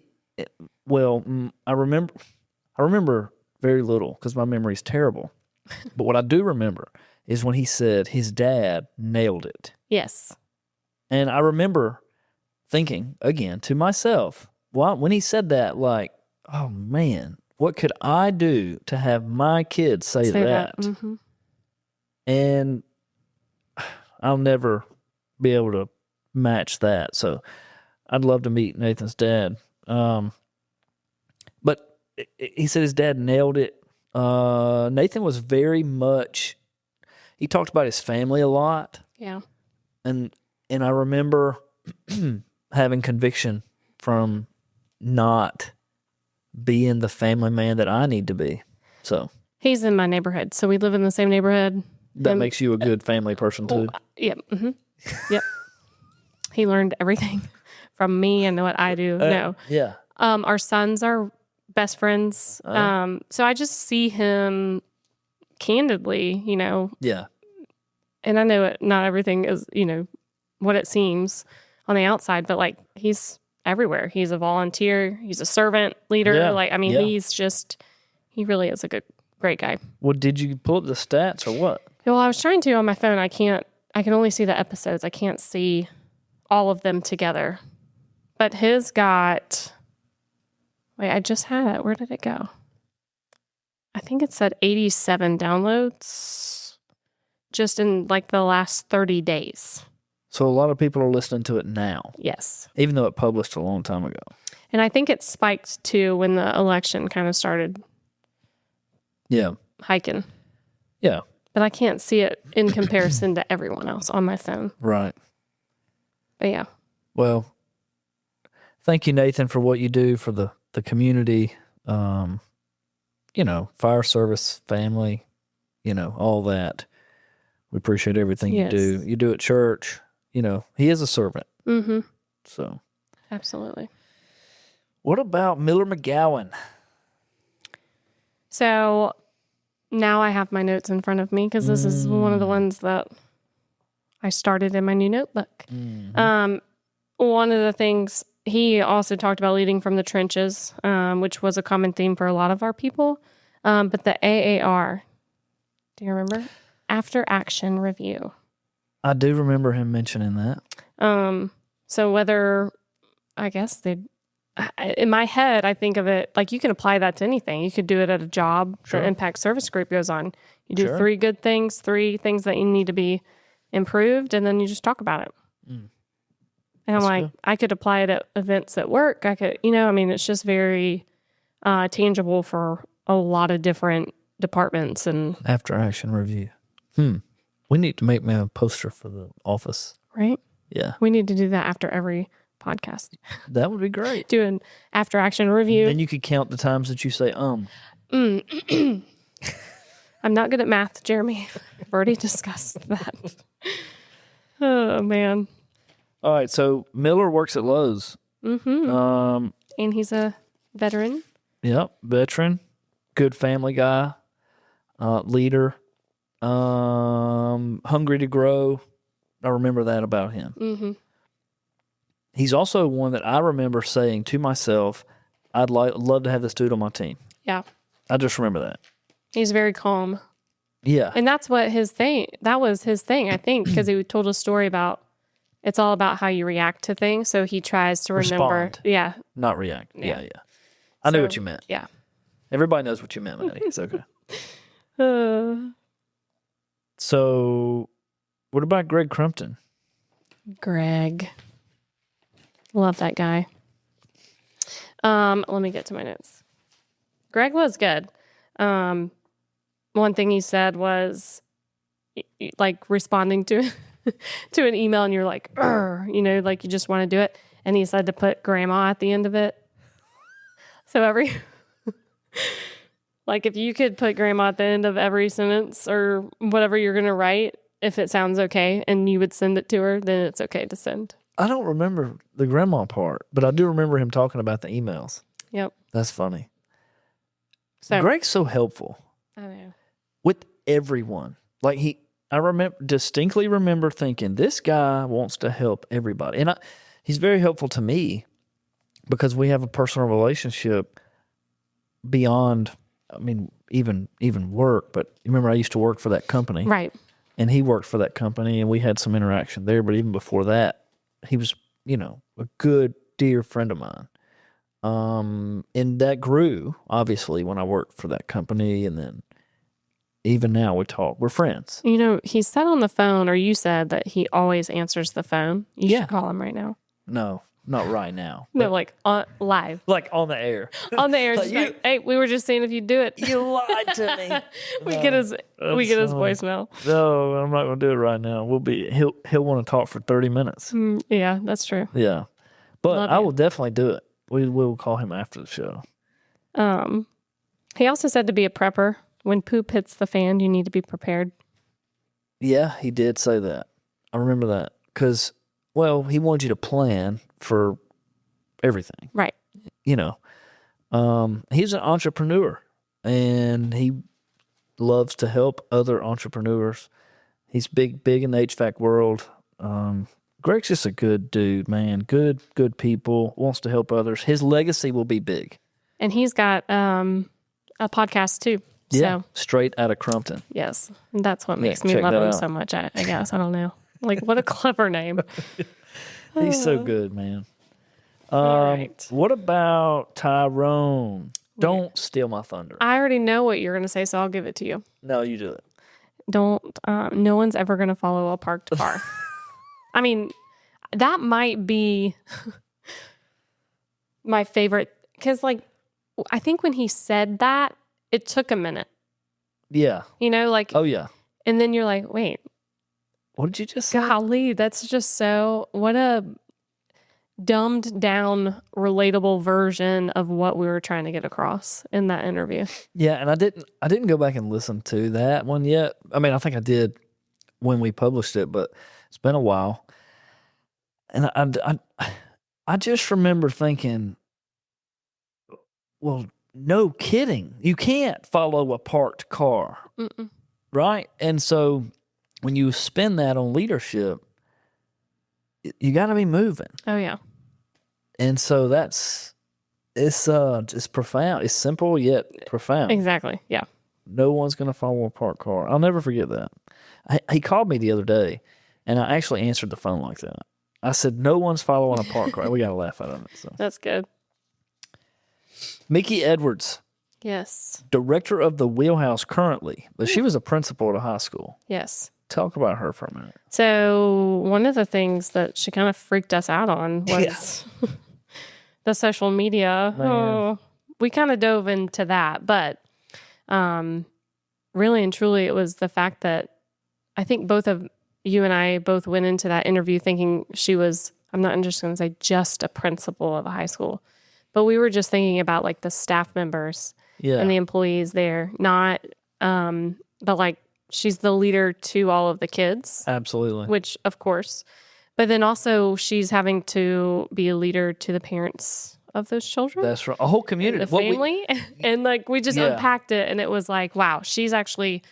[SPEAKER 1] remember very little because my memory's terrible. But what I do remember is when he said his dad nailed it.
[SPEAKER 2] Yes.
[SPEAKER 1] And I remember thinking, again, to myself, when he said that, oh, man, what could I do to have my kids say that?
[SPEAKER 2] Mm-hmm.
[SPEAKER 1] And I'll never be able to match that. So I'd love to meet Nathan's dad. But he said his dad nailed it. Nathan was very much, he talked about his family a lot.
[SPEAKER 2] Yeah.
[SPEAKER 1] And I remember having conviction from not being the family man that I need to be. So
[SPEAKER 2] he's in my neighborhood, so we live in the same neighborhood.
[SPEAKER 1] That makes you a good family person too.
[SPEAKER 2] Yep. Mm-hmm. Yep. He learned everything from me and what I do. No.
[SPEAKER 1] Yeah.
[SPEAKER 2] Our sons are best friends. So I just see him candidly,
[SPEAKER 1] Yeah.
[SPEAKER 2] And I know not everything is, what it seems on the outside, but he's everywhere. He's a volunteer. He's a servant leader.
[SPEAKER 1] Yeah.
[SPEAKER 2] He really is a great guy.
[SPEAKER 1] Well, did you pull up the stats or what?
[SPEAKER 2] Well, I was trying to on my phone. I can only see the episodes. I can't see all of them together. But his got, I just had it. Where did it go? I think it said 87 downloads just in like the last 30 days.
[SPEAKER 1] So a lot of people are listening to it now.
[SPEAKER 2] Yes.
[SPEAKER 1] Even though it published a long time ago.
[SPEAKER 2] And I think it spiked too when the election kind of started hiking.
[SPEAKER 1] Yeah.
[SPEAKER 2] But I can't see it in comparison to everyone else on my phone.
[SPEAKER 1] Right.
[SPEAKER 2] But yeah.
[SPEAKER 1] Well, thank you, Nathan, for what you do for the community, fire service, family, all that. We appreciate everything you do. You do at church. He is a servant.
[SPEAKER 2] Mm-hmm.
[SPEAKER 1] So.
[SPEAKER 2] Absolutely.
[SPEAKER 1] What about Miller McGowan?
[SPEAKER 2] So now I have my notes in front of me because this is one of the ones that I started in my new notebook. Mm-hmm. One of the things, he also talked about leading from the trenches, which was a common theme for a lot of our people. But the AAR, do you remember? After Action Review.
[SPEAKER 1] I do remember him mentioning that.
[SPEAKER 2] So whether, I guess in my head, I think of it like you can apply that to anything. You could do it at a job. Sure. The Impact Service Group goes on. You do 3 good things, 3 things that you need to be improved, and then you just talk about it. Mm. And I'm like, I could apply it at events at work. I could, it's just very tangible for a lot of different departments. And
[SPEAKER 1] After Action Review. We need to make me a poster for the office.
[SPEAKER 2] Right?
[SPEAKER 1] Yeah.
[SPEAKER 2] We need to do that after every podcast.
[SPEAKER 1] That would be great.
[SPEAKER 2] Do an After Action Review.
[SPEAKER 1] Then you could count the times that you say,
[SPEAKER 2] I'm not good at math, Jeremy. I've already discussed that. Oh, man.
[SPEAKER 1] All right, so Miller works at Lowe's.
[SPEAKER 2] Mm-hmm. And he's a veteran.
[SPEAKER 1] Yep, veteran. Good family guy. Leader. Hungry to grow. I remember that about him. Mm-hmm. He's also one that I remember saying to myself, I'd love to have this dude on my team.
[SPEAKER 2] Yeah.
[SPEAKER 1] I just remember that.
[SPEAKER 2] He's very calm.
[SPEAKER 1] Yeah.
[SPEAKER 2] And that was his thing, I think, because he told a story about it's all about how you react to things. So he tries to remember.
[SPEAKER 1] Respond.
[SPEAKER 2] Yeah.
[SPEAKER 1] Not react. Yeah. I knew what you meant.
[SPEAKER 2] Yeah.
[SPEAKER 1] Everybody knows what you meant, Maddie. It's okay. So, what about Greg Crumpton?
[SPEAKER 2] Greg. Love that guy. Let me get to my notes. Greg was good. One thing he said was like responding to to an email and you're like, like you just want to do it. And he said to put grandma at the end of it. So like if you could put grandma at the end of every sentence or whatever you're going to write, if it sounds okay and you would send it to her, then it's okay to send.
[SPEAKER 1] I don't remember the grandma part, but I do remember him talking about the emails.
[SPEAKER 2] Yep.
[SPEAKER 1] That's funny.
[SPEAKER 2] So
[SPEAKER 1] Greg's so helpful.
[SPEAKER 2] I know.
[SPEAKER 1] With everyone. Like I distinctly remember thinking, this guy wants to help everybody. And he's very helpful to me because we have a personal relationship beyond, even work. But remember, I used to work for that company.
[SPEAKER 2] Right.
[SPEAKER 1] And he worked for that company, and we had some interaction there. But even before that, he was, a good, dear friend of mine. And that grew, obviously, when I worked for that company. And then even now we talk. We're friends.
[SPEAKER 2] He said on the phone, or you said that he always answers the phone. You should call him right now.
[SPEAKER 1] No, not right now.
[SPEAKER 2] No, like live.
[SPEAKER 1] Like on the air.
[SPEAKER 2] On the air. Hey, we were just seeing if you'd do it.
[SPEAKER 1] You lied to me.
[SPEAKER 2] we get his voicemail.
[SPEAKER 1] No, I'm not going to do it right now. He'll want to talk for 30 minutes.
[SPEAKER 2] Yeah, that's true.
[SPEAKER 1] Yeah. But I will definitely do it. We will call him after the show.
[SPEAKER 2] He also said to be a prepper. When poop hits the fan, you need to be prepared.
[SPEAKER 1] Yeah, he did say that. I remember that. Because, he wanted you to plan for everything.
[SPEAKER 2] Right.
[SPEAKER 1] He's an entrepreneur. And he loves to help other entrepreneurs. He's big in the HVAC world. Greg's just a good dude, man. Good people. Wants to help others. His legacy will be big.
[SPEAKER 2] And he's got a podcast too.
[SPEAKER 1] Yeah,
[SPEAKER 2] So,
[SPEAKER 1] straight out of Crumpton.
[SPEAKER 2] yes. And that's what makes
[SPEAKER 1] Yeah,
[SPEAKER 2] me
[SPEAKER 1] check
[SPEAKER 2] love
[SPEAKER 1] that
[SPEAKER 2] him
[SPEAKER 1] out.
[SPEAKER 2] so much, I guess. I don't know. Like, what a clever name.
[SPEAKER 1] He's so good, man.
[SPEAKER 2] All right.
[SPEAKER 1] What about Tyrone? Don't steal my thunder.
[SPEAKER 2] I already know what you're going to say, so I'll give it to you.
[SPEAKER 1] No, you do it.
[SPEAKER 2] Don't, no one's ever going to follow a parked car. I mean, that might be my favorite, because, like, I think when he said that, it took a minute.
[SPEAKER 1] Yeah.
[SPEAKER 2] You know, like,
[SPEAKER 1] Oh, yeah.
[SPEAKER 2] and then you're like, wait,
[SPEAKER 1] What did you just say?
[SPEAKER 2] golly, that's just so, what a dumbed down, relatable version of what we were trying to get across in that interview.
[SPEAKER 1] Yeah, and I didn't go back and listen to that one yet. I mean, I think I did when we published it, but it's been a while. And I just remember thinking, well, no kidding. You can't follow a parked car, right? And so when you spin that on leadership, you got to be moving.
[SPEAKER 2] Oh, yeah.
[SPEAKER 1] And so it's profound. It's simple yet profound.
[SPEAKER 2] Exactly. Yeah.
[SPEAKER 1] No one's going to follow a parked car. I'll never forget that. He called me the other day, and I actually answered the phone like that. I said, no one's following a parked car. We got to laugh out of it. So.
[SPEAKER 2] That's good.
[SPEAKER 1] Mickey Edwards.
[SPEAKER 2] Yes.
[SPEAKER 1] Director of the Wheelhouse currently, but she was a principal at a high school.
[SPEAKER 2] Yes.
[SPEAKER 1] Talk about her for a minute.
[SPEAKER 2] So one of the things that she kind of freaked us out on was the social media.
[SPEAKER 1] Man.
[SPEAKER 2] Oh, we kind of dove into that, but really and truly it was the fact that I think both of you and I both went into that interview thinking she was, I'm not just going to say just a principal of a high school, but we were just thinking about like the staff members and the employees there, not, but like she's the leader to all of the kids.
[SPEAKER 1] Absolutely.
[SPEAKER 2] Which, of course. But then also she's having to be a leader to the parents of those children.
[SPEAKER 1] That's right. A whole community.
[SPEAKER 2] The family. And like we just unpacked it and it was like, wow, she's actually,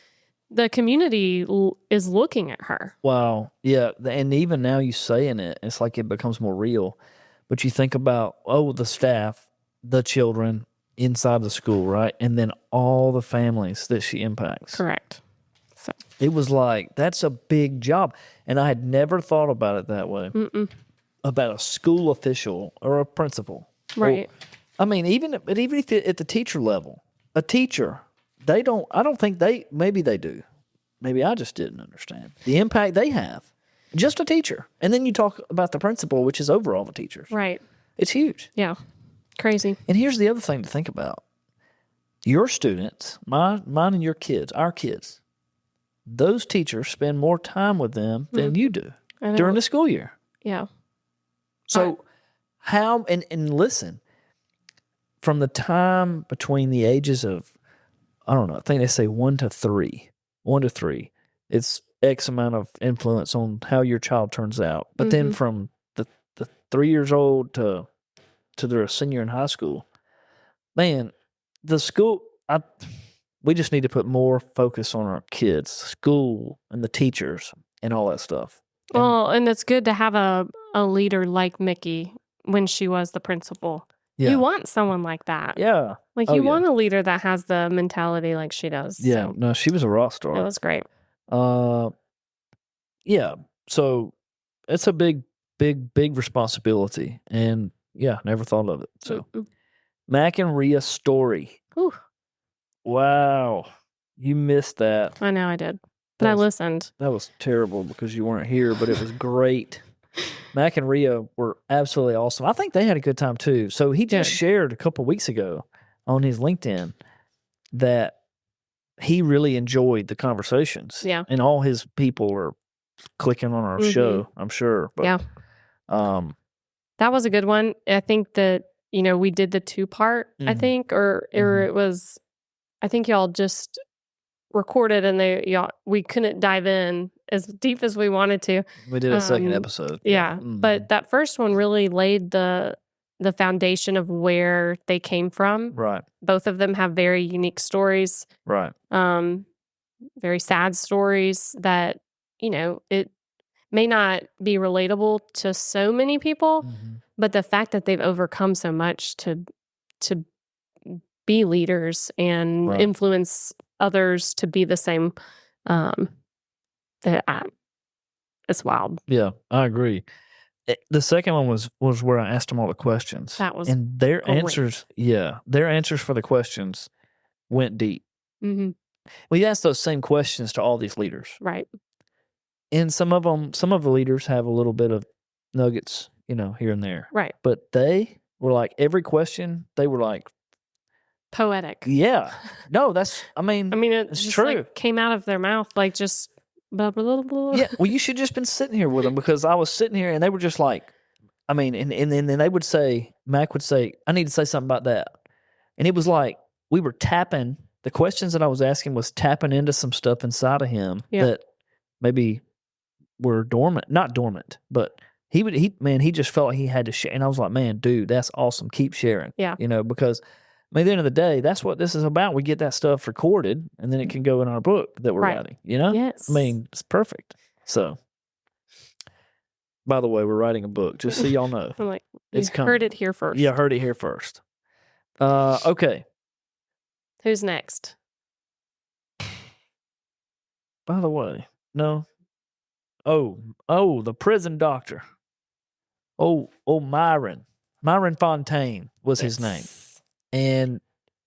[SPEAKER 2] the community is looking at her.
[SPEAKER 1] Wow. Yeah. And even now you saying it, it's like it becomes more real. But you think about, the staff, the children inside the school, right? And then all the families that she impacts.
[SPEAKER 2] Correct. So.
[SPEAKER 1] It was like, that's a big job. And I had never thought about it that way. About a school official or a principal.
[SPEAKER 2] Right.
[SPEAKER 1] I mean, even if at the teacher level, a teacher, I don't think maybe they do. Maybe I just didn't understand the impact they have. Just a teacher. And then you talk about the principal, which is over all the teachers.
[SPEAKER 2] Right.
[SPEAKER 1] It's huge.
[SPEAKER 2] Yeah. Crazy.
[SPEAKER 1] And here's the other thing to think about. Your students, mine and your kids, our kids, those teachers spend more time with them than you do during the school year.
[SPEAKER 2] Yeah.
[SPEAKER 1] So how, and listen, from the time between the ages of, I don't know, I think they say 1 to 3, it's X amount of influence on how your child turns out. But then from the 3 years old to their senior in high school, man, the school, we just need to put more focus on our kids, school, and the teachers, and all that stuff.
[SPEAKER 2] And it's good to have a leader like Mickey when she was the principal. Yeah. You want someone like that.
[SPEAKER 1] Yeah.
[SPEAKER 2] Like you want a leader that has the mentality like she does.
[SPEAKER 1] Yeah.
[SPEAKER 2] So.
[SPEAKER 1] No, she was a rock star.
[SPEAKER 2] It was great.
[SPEAKER 1] Yeah. So it's a big responsibility. And yeah, never thought of it. So Mac and Rhea's story.
[SPEAKER 2] Ooh.
[SPEAKER 1] Wow. You missed that.
[SPEAKER 2] I know I did. But I listened.
[SPEAKER 1] That was terrible because you weren't here, but it was great. Mac and Rhea were absolutely awesome. I think they had a good time too. So he just shared a couple of weeks ago on his LinkedIn that he really enjoyed the conversations.
[SPEAKER 2] Yeah.
[SPEAKER 1] And all his people were clicking on our show, I'm sure. But,
[SPEAKER 2] yeah. That was a good one. I think that, we did the 2-part, I think, or it was, I think y'all just recorded and we couldn't dive in as deep as we wanted to.
[SPEAKER 1] We did a second episode.
[SPEAKER 2] Yeah. But that first one really laid the foundation of where they came from.
[SPEAKER 1] Right.
[SPEAKER 2] Both of them have very unique stories.
[SPEAKER 1] Right.
[SPEAKER 2] Very sad stories that, it may not be relatable to so many people,
[SPEAKER 1] Mm-hmm.
[SPEAKER 2] but the fact that they've overcome so much to be leaders and
[SPEAKER 1] Right.
[SPEAKER 2] influence others to be the same, it's wild.
[SPEAKER 1] Yeah, I agree. The second one was where I asked them all the questions.
[SPEAKER 2] That was
[SPEAKER 1] and their
[SPEAKER 2] great.
[SPEAKER 1] answers for the questions went deep.
[SPEAKER 2] Mm-hmm.
[SPEAKER 1] We asked those same questions to all these leaders.
[SPEAKER 2] Right.
[SPEAKER 1] And some of the leaders have a little bit of nuggets, here and there.
[SPEAKER 2] Right.
[SPEAKER 1] But they were like, every question, they were like,
[SPEAKER 2] Poetic.
[SPEAKER 1] yeah. No, it's
[SPEAKER 2] just
[SPEAKER 1] true.
[SPEAKER 2] like came out of their mouth, like just blah, blah, blah, blah.
[SPEAKER 1] Yeah. Well, you should just been sitting here with them, because I was sitting here and they were just like, and then they would say, Mac would say, I need to say something about that. And it was like, we were tapping, the questions that I was asking was tapping into some stuff inside of him that maybe were not dormant, but he just felt like he had to share. And I was like, man, dude, that's awesome. Keep sharing.
[SPEAKER 2] Yeah.
[SPEAKER 1] Because at the end of the day, that's what this is about. We get that stuff recorded and then it can go in our book that we're writing,
[SPEAKER 2] Yes.
[SPEAKER 1] It's perfect. So, by the way, we're writing a book, just so y'all know.
[SPEAKER 2] I'm like,
[SPEAKER 1] it's coming.
[SPEAKER 2] Heard it here first.
[SPEAKER 1] Yeah, heard it here first. Okay.
[SPEAKER 2] Who's next?
[SPEAKER 1] By the way, no. Oh, the prison doctor. Oh, Myron. Myron Fontaine was his name. And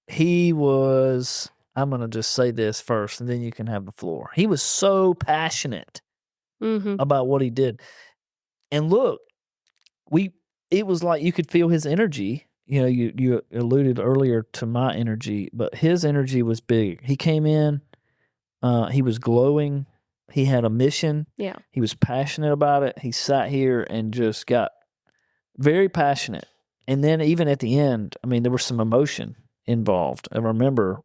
[SPEAKER 1] he was, I'm going to just say this first and then you can have the floor. He was so passionate about what he did. And look, it was like you could feel his energy. You alluded earlier to my energy, but his energy was big. He came in, he was glowing. He had a mission. Yeah. He was passionate about it. He sat here and just got very passionate. And then even at the end, there was some emotion involved. I remember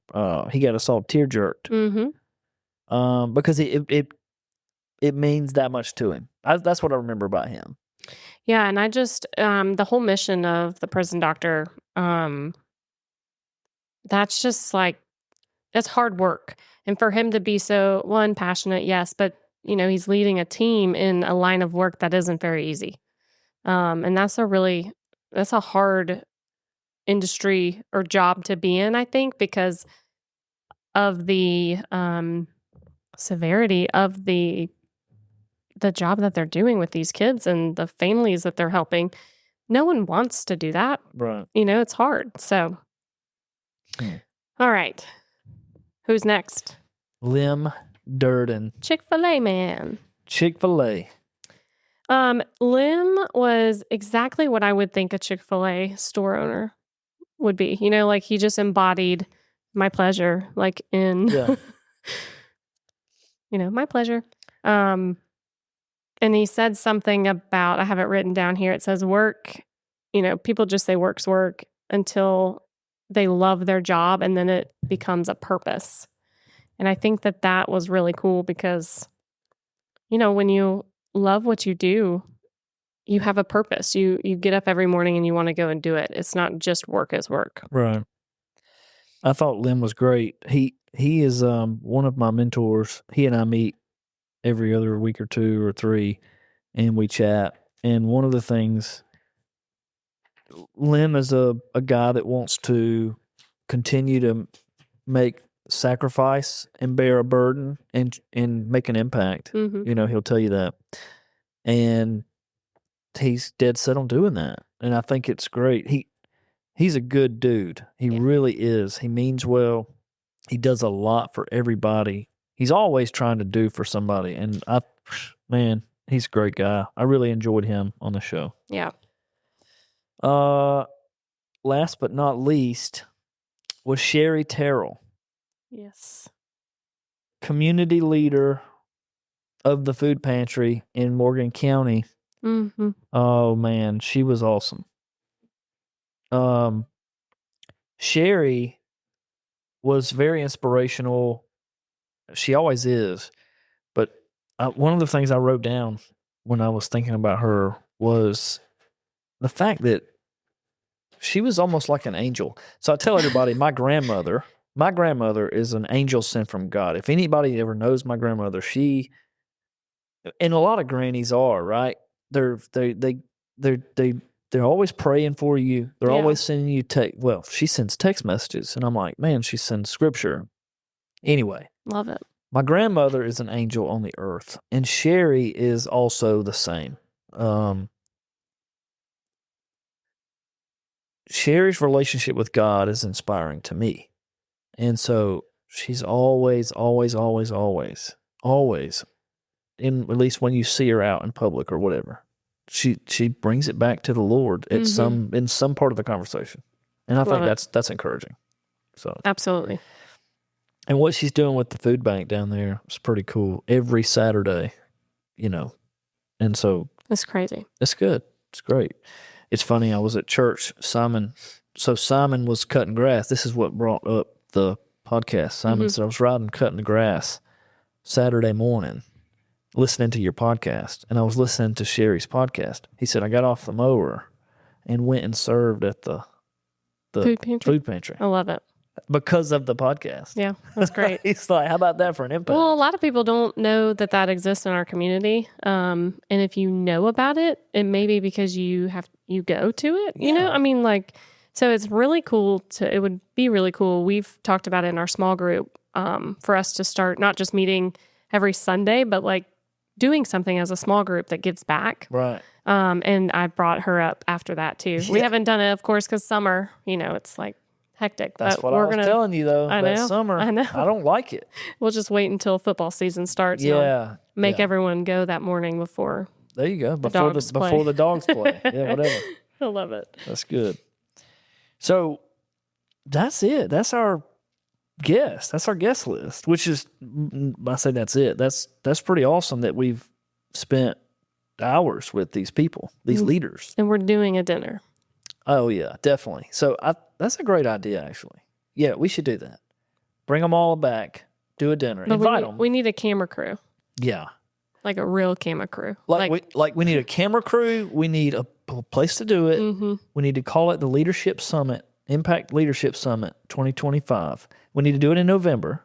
[SPEAKER 1] he got us all tear-jerked. Because it means that much to him. That's what I remember about him.
[SPEAKER 2] Yeah, and I just, the whole mission of the prison doctor, that's just like, it's hard work. And for him to be so, one, passionate, yes, but, he's leading a team in a line of work that isn't very easy. And that's a hard industry or job to be in, I think, because of the severity of the job that they're doing with these kids and the families that they're helping. No one wants to do that.
[SPEAKER 1] Right.
[SPEAKER 2] It's hard. So, All right. Who's next?
[SPEAKER 1] Lim Durden.
[SPEAKER 2] Chick-fil-A man.
[SPEAKER 1] Chick-fil-A.
[SPEAKER 2] Lim was exactly what I would think a Chick-fil-A store owner would be. Like he just embodied my pleasure, like in, my pleasure. And he said something about, I have it written down here. It says work, people just say work's work until they love their job and then it becomes a purpose. And I think that was really cool because, when you love what you do, you have a purpose. You get up every morning and you want to go and do it. It's not just work as work.
[SPEAKER 1] Right. I thought Lim was great. He is one of my mentors. He and I meet every other week or 2 or 3 and we chat. And one of the things, Lim is a guy that wants to continue to make sacrifice and bear a burden and make an impact. He'll tell you that. And he's dead set on doing that. And I think it's great. He's a good dude. He really is. He means well. He does a lot for everybody. He's always trying to do for somebody. And he's a great guy. I really enjoyed him on the show.
[SPEAKER 2] Yeah.
[SPEAKER 1] Last but not least was Sherry Terrell.
[SPEAKER 2] Yes.
[SPEAKER 1] Community leader of the food pantry in Morgan County. Oh man, she was awesome. Sherry was very inspirational. She always is. But one of the things I wrote down when I was thinking about her was the fact that she was almost like an angel. So I tell everybody, my grandmother is an angel sent from God. If anybody ever knows my grandmother, she And a lot of grannies are, right? They're always praying for you. They're
[SPEAKER 2] Yeah.
[SPEAKER 1] always sending you she sends text messages, and I'm like, man, she sends scripture. Anyway,
[SPEAKER 2] Love it.
[SPEAKER 1] my grandmother is an angel on the earth, and Sherry is also the same. Sherry's relationship with God is inspiring to me. And so she's always, in, at least when you see her out in public or whatever, she brings it back to the Lord at in some part of the conversation. And I think that's encouraging. So
[SPEAKER 2] absolutely.
[SPEAKER 1] And what she's doing with the food bank down there is pretty cool. Every Saturday, and so
[SPEAKER 2] it's crazy.
[SPEAKER 1] It's good. It's great. It's funny. I was at church. Simon was cutting grass. This is what brought up the podcast. Simon said, I was riding, cutting the grass Saturday morning, listening to your podcast, and I was listening to Sherry's podcast. He said, I got off the mower and went and served at the food pantry.
[SPEAKER 2] I love it.
[SPEAKER 1] Because of the podcast.
[SPEAKER 2] Yeah, that's great.
[SPEAKER 1] He's like, how about that for an impact?
[SPEAKER 2] Well, a lot of people don't know that exists in our community. And if you know about it, it may be because you go to it, you know? I mean, so it's really cool it would be really cool. We've talked about it in our small group for us to start not just meeting every Sunday, but doing something as a small group that gives back.
[SPEAKER 1] Right.
[SPEAKER 2] And I brought her up after that too. Yeah. We haven't done it, of course, because summer, it's hectic.
[SPEAKER 1] That's what I was telling you, though.
[SPEAKER 2] I know.
[SPEAKER 1] That summer,
[SPEAKER 2] I know.
[SPEAKER 1] I don't like it.
[SPEAKER 2] We'll just wait until football season starts.
[SPEAKER 1] Yeah.
[SPEAKER 2] Make everyone go that morning before.
[SPEAKER 1] There you go. Before the dogs play. Yeah, whatever.
[SPEAKER 2] I love it.
[SPEAKER 1] That's good. So that's it. That's our guest. That's our guest list, which is, I say that's it. That's pretty awesome that we've spent hours with these people, these leaders.
[SPEAKER 2] And we're doing a dinner.
[SPEAKER 1] Oh, yeah, definitely. So that's a great idea, actually. Yeah, we should do that. Bring them all back, do a dinner, invite them.
[SPEAKER 2] We need a camera crew.
[SPEAKER 1] Yeah.
[SPEAKER 2] Like a real camera crew.
[SPEAKER 1] We need a camera crew. We need a place to do it.
[SPEAKER 2] Mm-hmm.
[SPEAKER 1] We need to call it the Leadership Summit, Impact Leadership Summit 2025. We need to do it in November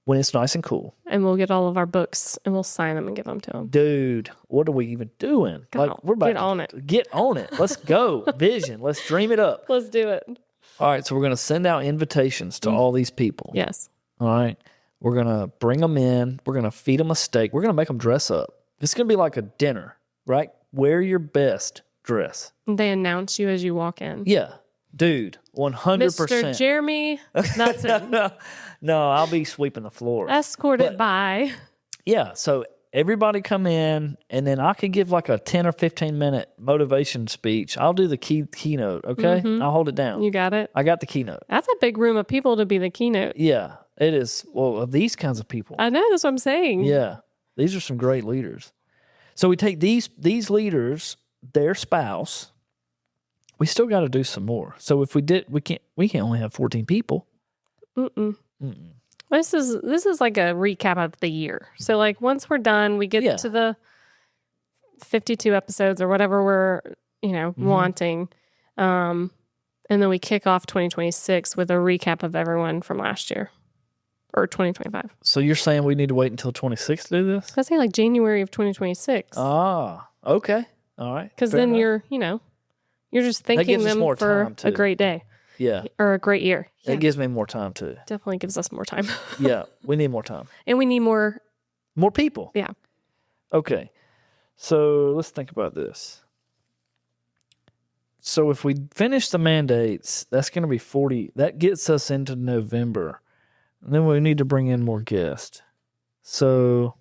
[SPEAKER 1] when it's nice and cool.
[SPEAKER 2] And we'll get all of our books and we'll sign them and give them to them.
[SPEAKER 1] Dude, what are we even doing? We're about
[SPEAKER 2] get on it.
[SPEAKER 1] Get on it. Let's go. Vision. Let's dream it up.
[SPEAKER 2] Let's do it.
[SPEAKER 1] All right, so we're going to send out invitations to all these people.
[SPEAKER 2] Yes.
[SPEAKER 1] All right. We're going to bring them in. We're going to feed them a steak. We're going to make them dress up. It's going to be like a dinner, right? Wear your best dress.
[SPEAKER 2] They announce you as you walk in.
[SPEAKER 1] Yeah. Dude, 100%.
[SPEAKER 2] Mr. Jeremy, that's it.
[SPEAKER 1] No, I'll be sweeping the floor.
[SPEAKER 2] Escorted by.
[SPEAKER 1] Yeah, so everybody come in, and then I could give like a 10 or 15-minute motivation speech. I'll do the keynote, okay? I'll hold it down.
[SPEAKER 2] You got it?
[SPEAKER 1] I got the keynote.
[SPEAKER 2] That's a big room of people to be the keynote.
[SPEAKER 1] Yeah, it is. Well, of these kinds of people.
[SPEAKER 2] I know, that's what I'm saying.
[SPEAKER 1] Yeah, these are some great leaders. So we take these leaders, their spouse. We still got to do some more. So if we can't only have 14 people.
[SPEAKER 2] This is like a recap of the year. So once we're done, we get to the 52 episodes or whatever we're, wanting. And then we kick off 2026 with a recap of everyone from last year or 2025.
[SPEAKER 1] So you're saying we need to wait until 26 to do this?
[SPEAKER 2] I say January of 2026.
[SPEAKER 1] Ah, okay. All right.
[SPEAKER 2] Because then you're just thanking them for a great day.
[SPEAKER 1] Yeah.
[SPEAKER 2] Or a great year.
[SPEAKER 1] It gives me more time too.
[SPEAKER 2] Definitely gives us more time.
[SPEAKER 1] Yeah. We need more time.
[SPEAKER 2] And we need more
[SPEAKER 1] people.
[SPEAKER 2] Yeah.
[SPEAKER 1] Okay. So let's think about this. So if we finish the mandates, that's going to be 40. That gets us into November. And then we need to bring in more guests. So,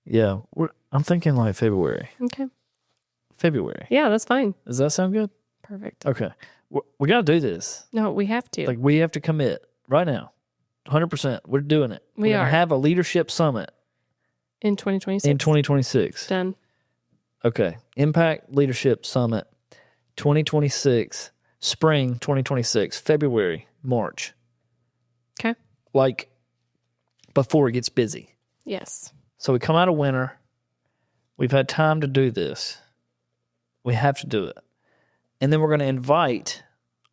[SPEAKER 1] yeah, I'm thinking like February.
[SPEAKER 2] Okay.
[SPEAKER 1] February.
[SPEAKER 2] Yeah, that's fine.
[SPEAKER 1] Does that sound good?
[SPEAKER 2] Perfect.
[SPEAKER 1] Okay. We got to do this.
[SPEAKER 2] No, we have to.
[SPEAKER 1] We have to commit right now. 100%. We're doing it.
[SPEAKER 2] We're
[SPEAKER 1] going to have a leadership summit.
[SPEAKER 2] In 2026.
[SPEAKER 1] In 2026.
[SPEAKER 2] Done.
[SPEAKER 1] Okay. Impact Leadership Summit 2026. Spring 2026. February, March.
[SPEAKER 2] Okay.
[SPEAKER 1] Before it gets busy.
[SPEAKER 2] Yes.
[SPEAKER 1] So we come out of winter. We've had time to do this. We have to do it. And then we're going to invite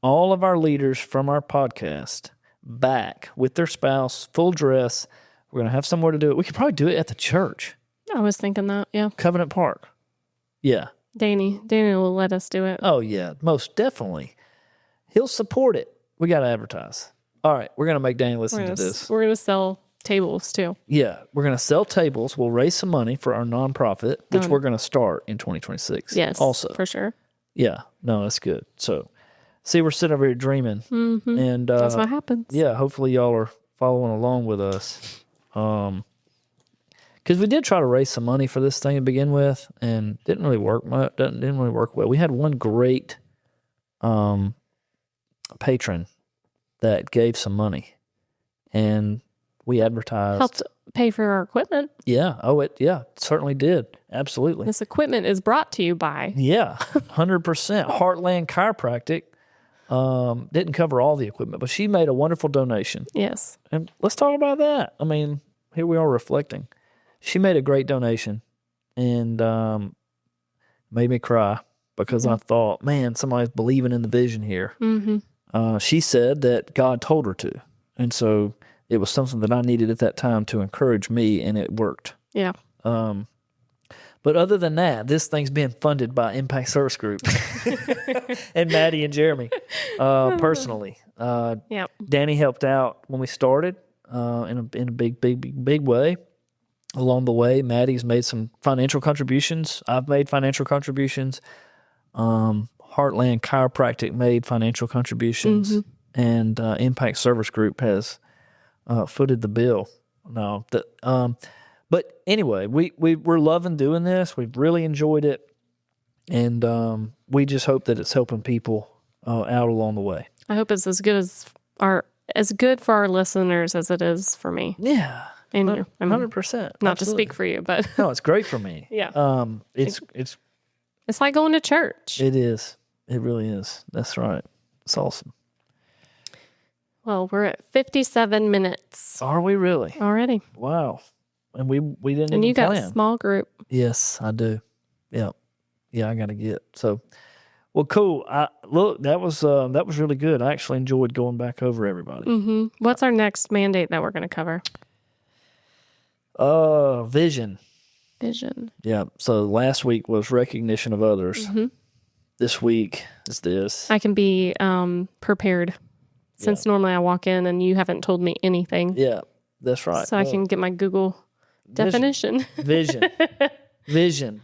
[SPEAKER 1] all of our leaders from our podcast back with their spouse, full dress. We're going to have somewhere to do it. We could probably do it at the church,
[SPEAKER 2] I was thinking that. Yeah.
[SPEAKER 1] Covenant Park. Yeah.
[SPEAKER 2] Danny will let us do it.
[SPEAKER 1] Oh, yeah, most definitely. He'll support it. We got to advertise. All right, we're going to make Danny listen to this.
[SPEAKER 2] We're going to sell tables too.
[SPEAKER 1] Yeah, we're going to sell tables. We'll raise some money for our nonprofit, which we're going to start in 2026.
[SPEAKER 2] Yes,
[SPEAKER 1] also.
[SPEAKER 2] For sure.
[SPEAKER 1] Yeah, no, that's good. So, see, we're sitting over here dreaming.
[SPEAKER 2] Mm-hmm.
[SPEAKER 1] And
[SPEAKER 2] that's what happens.
[SPEAKER 1] Yeah, hopefully y'all are following along with us. Because we did try to raise some money for this thing to begin with, and didn't really work much. Didn't really work well. We had one great patron that gave some money, and we advertised.
[SPEAKER 2] Helped pay for our equipment.
[SPEAKER 1] Yeah. Oh, it certainly did. Absolutely.
[SPEAKER 2] This equipment is brought to you by.
[SPEAKER 1] Yeah, 100%. Heartland Chiropractic didn't cover all the equipment, but she made a wonderful donation.
[SPEAKER 2] Yes.
[SPEAKER 1] And let's talk about that. I mean, here we are reflecting. She made a great donation and made me cry because I thought, man, somebody's believing in the vision here.
[SPEAKER 2] Mm-hmm.
[SPEAKER 1] She said that God told her to. And so it was something that I needed at that time to encourage me, and it worked.
[SPEAKER 2] Yeah.
[SPEAKER 1] But other than that, this thing's being funded by Impact Service Group and Maddie and Jeremy personally.
[SPEAKER 2] Yep.
[SPEAKER 1] Danny helped out when we started in a big way. Along the way, Maddie's made some financial contributions. I've made financial contributions. Heartland Chiropractic made financial contributions, and Impact Service Group has footed the bill. No, but anyway, we're loving doing this. We've really enjoyed it, and we just hope that it's helping people out along the way.
[SPEAKER 2] I hope it's as good for our listeners as it is for me.
[SPEAKER 1] Yeah.
[SPEAKER 2] And you.
[SPEAKER 1] 100%.
[SPEAKER 2] Not to speak for you, but
[SPEAKER 1] no, it's great for me.
[SPEAKER 2] Yeah.
[SPEAKER 1] It's
[SPEAKER 2] like going to church.
[SPEAKER 1] It is. It really is. That's right. It's awesome.
[SPEAKER 2] Well, we're at 57 minutes.
[SPEAKER 1] Are we really?
[SPEAKER 2] Already.
[SPEAKER 1] Wow. And we didn't
[SPEAKER 2] And
[SPEAKER 1] even
[SPEAKER 2] you got
[SPEAKER 1] plan.
[SPEAKER 2] a small group.
[SPEAKER 1] Yes, I do. Yeah. Yeah, I got to get. So, well, cool. Look, that was really good. I actually enjoyed going back over everybody.
[SPEAKER 2] Mm-hmm. What's our next mandate that we're going to cover?
[SPEAKER 1] Vision.
[SPEAKER 2] Vision.
[SPEAKER 1] Yeah. So last week was recognition of others.
[SPEAKER 2] Mm-hmm.
[SPEAKER 1] This week is this.
[SPEAKER 2] I can be prepared since normally I walk in and you haven't told me anything.
[SPEAKER 1] Yeah, that's right.
[SPEAKER 2] So I can get my Google definition.
[SPEAKER 1] Vision. Vision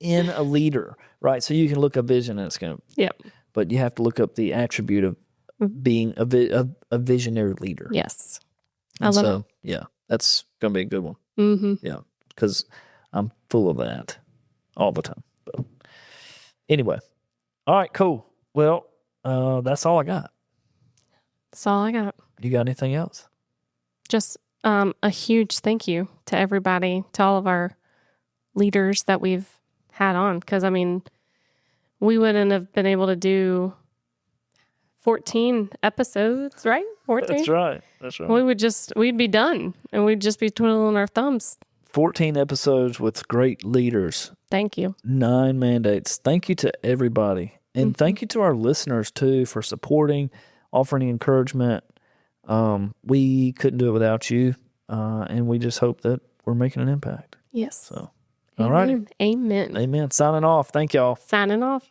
[SPEAKER 1] in a leader, right? So you can look up vision and it's going to.
[SPEAKER 2] Yep.
[SPEAKER 1] But you have to look up the attribute of being a visionary leader.
[SPEAKER 2] Yes.
[SPEAKER 1] I love it. Yeah, that's going to be a good one.
[SPEAKER 2] Mm-hmm.
[SPEAKER 1] Yeah, because I'm full of that all the time. But anyway, all right, cool. Well, that's all I got.
[SPEAKER 2] That's all I got.
[SPEAKER 1] You got anything else?
[SPEAKER 2] Just a huge thank you to everybody, to all of our leaders that we've had on. Because, I mean, we wouldn't have been able to do 14 episodes, right? 14?
[SPEAKER 1] That's right. That's right.
[SPEAKER 2] We'd be done and we'd just be twiddling our thumbs.
[SPEAKER 1] 14 episodes with great leaders.
[SPEAKER 2] Thank you.
[SPEAKER 1] 9 mandates. Thank you to everybody. And thank you to our listeners, too, for supporting, offering encouragement. We couldn't do it without you. And we just hope that we're making an impact.
[SPEAKER 2] Yes.
[SPEAKER 1] So, all right.
[SPEAKER 2] Amen.
[SPEAKER 1] Amen. Signing off. Thank y'all.
[SPEAKER 2] Signing off.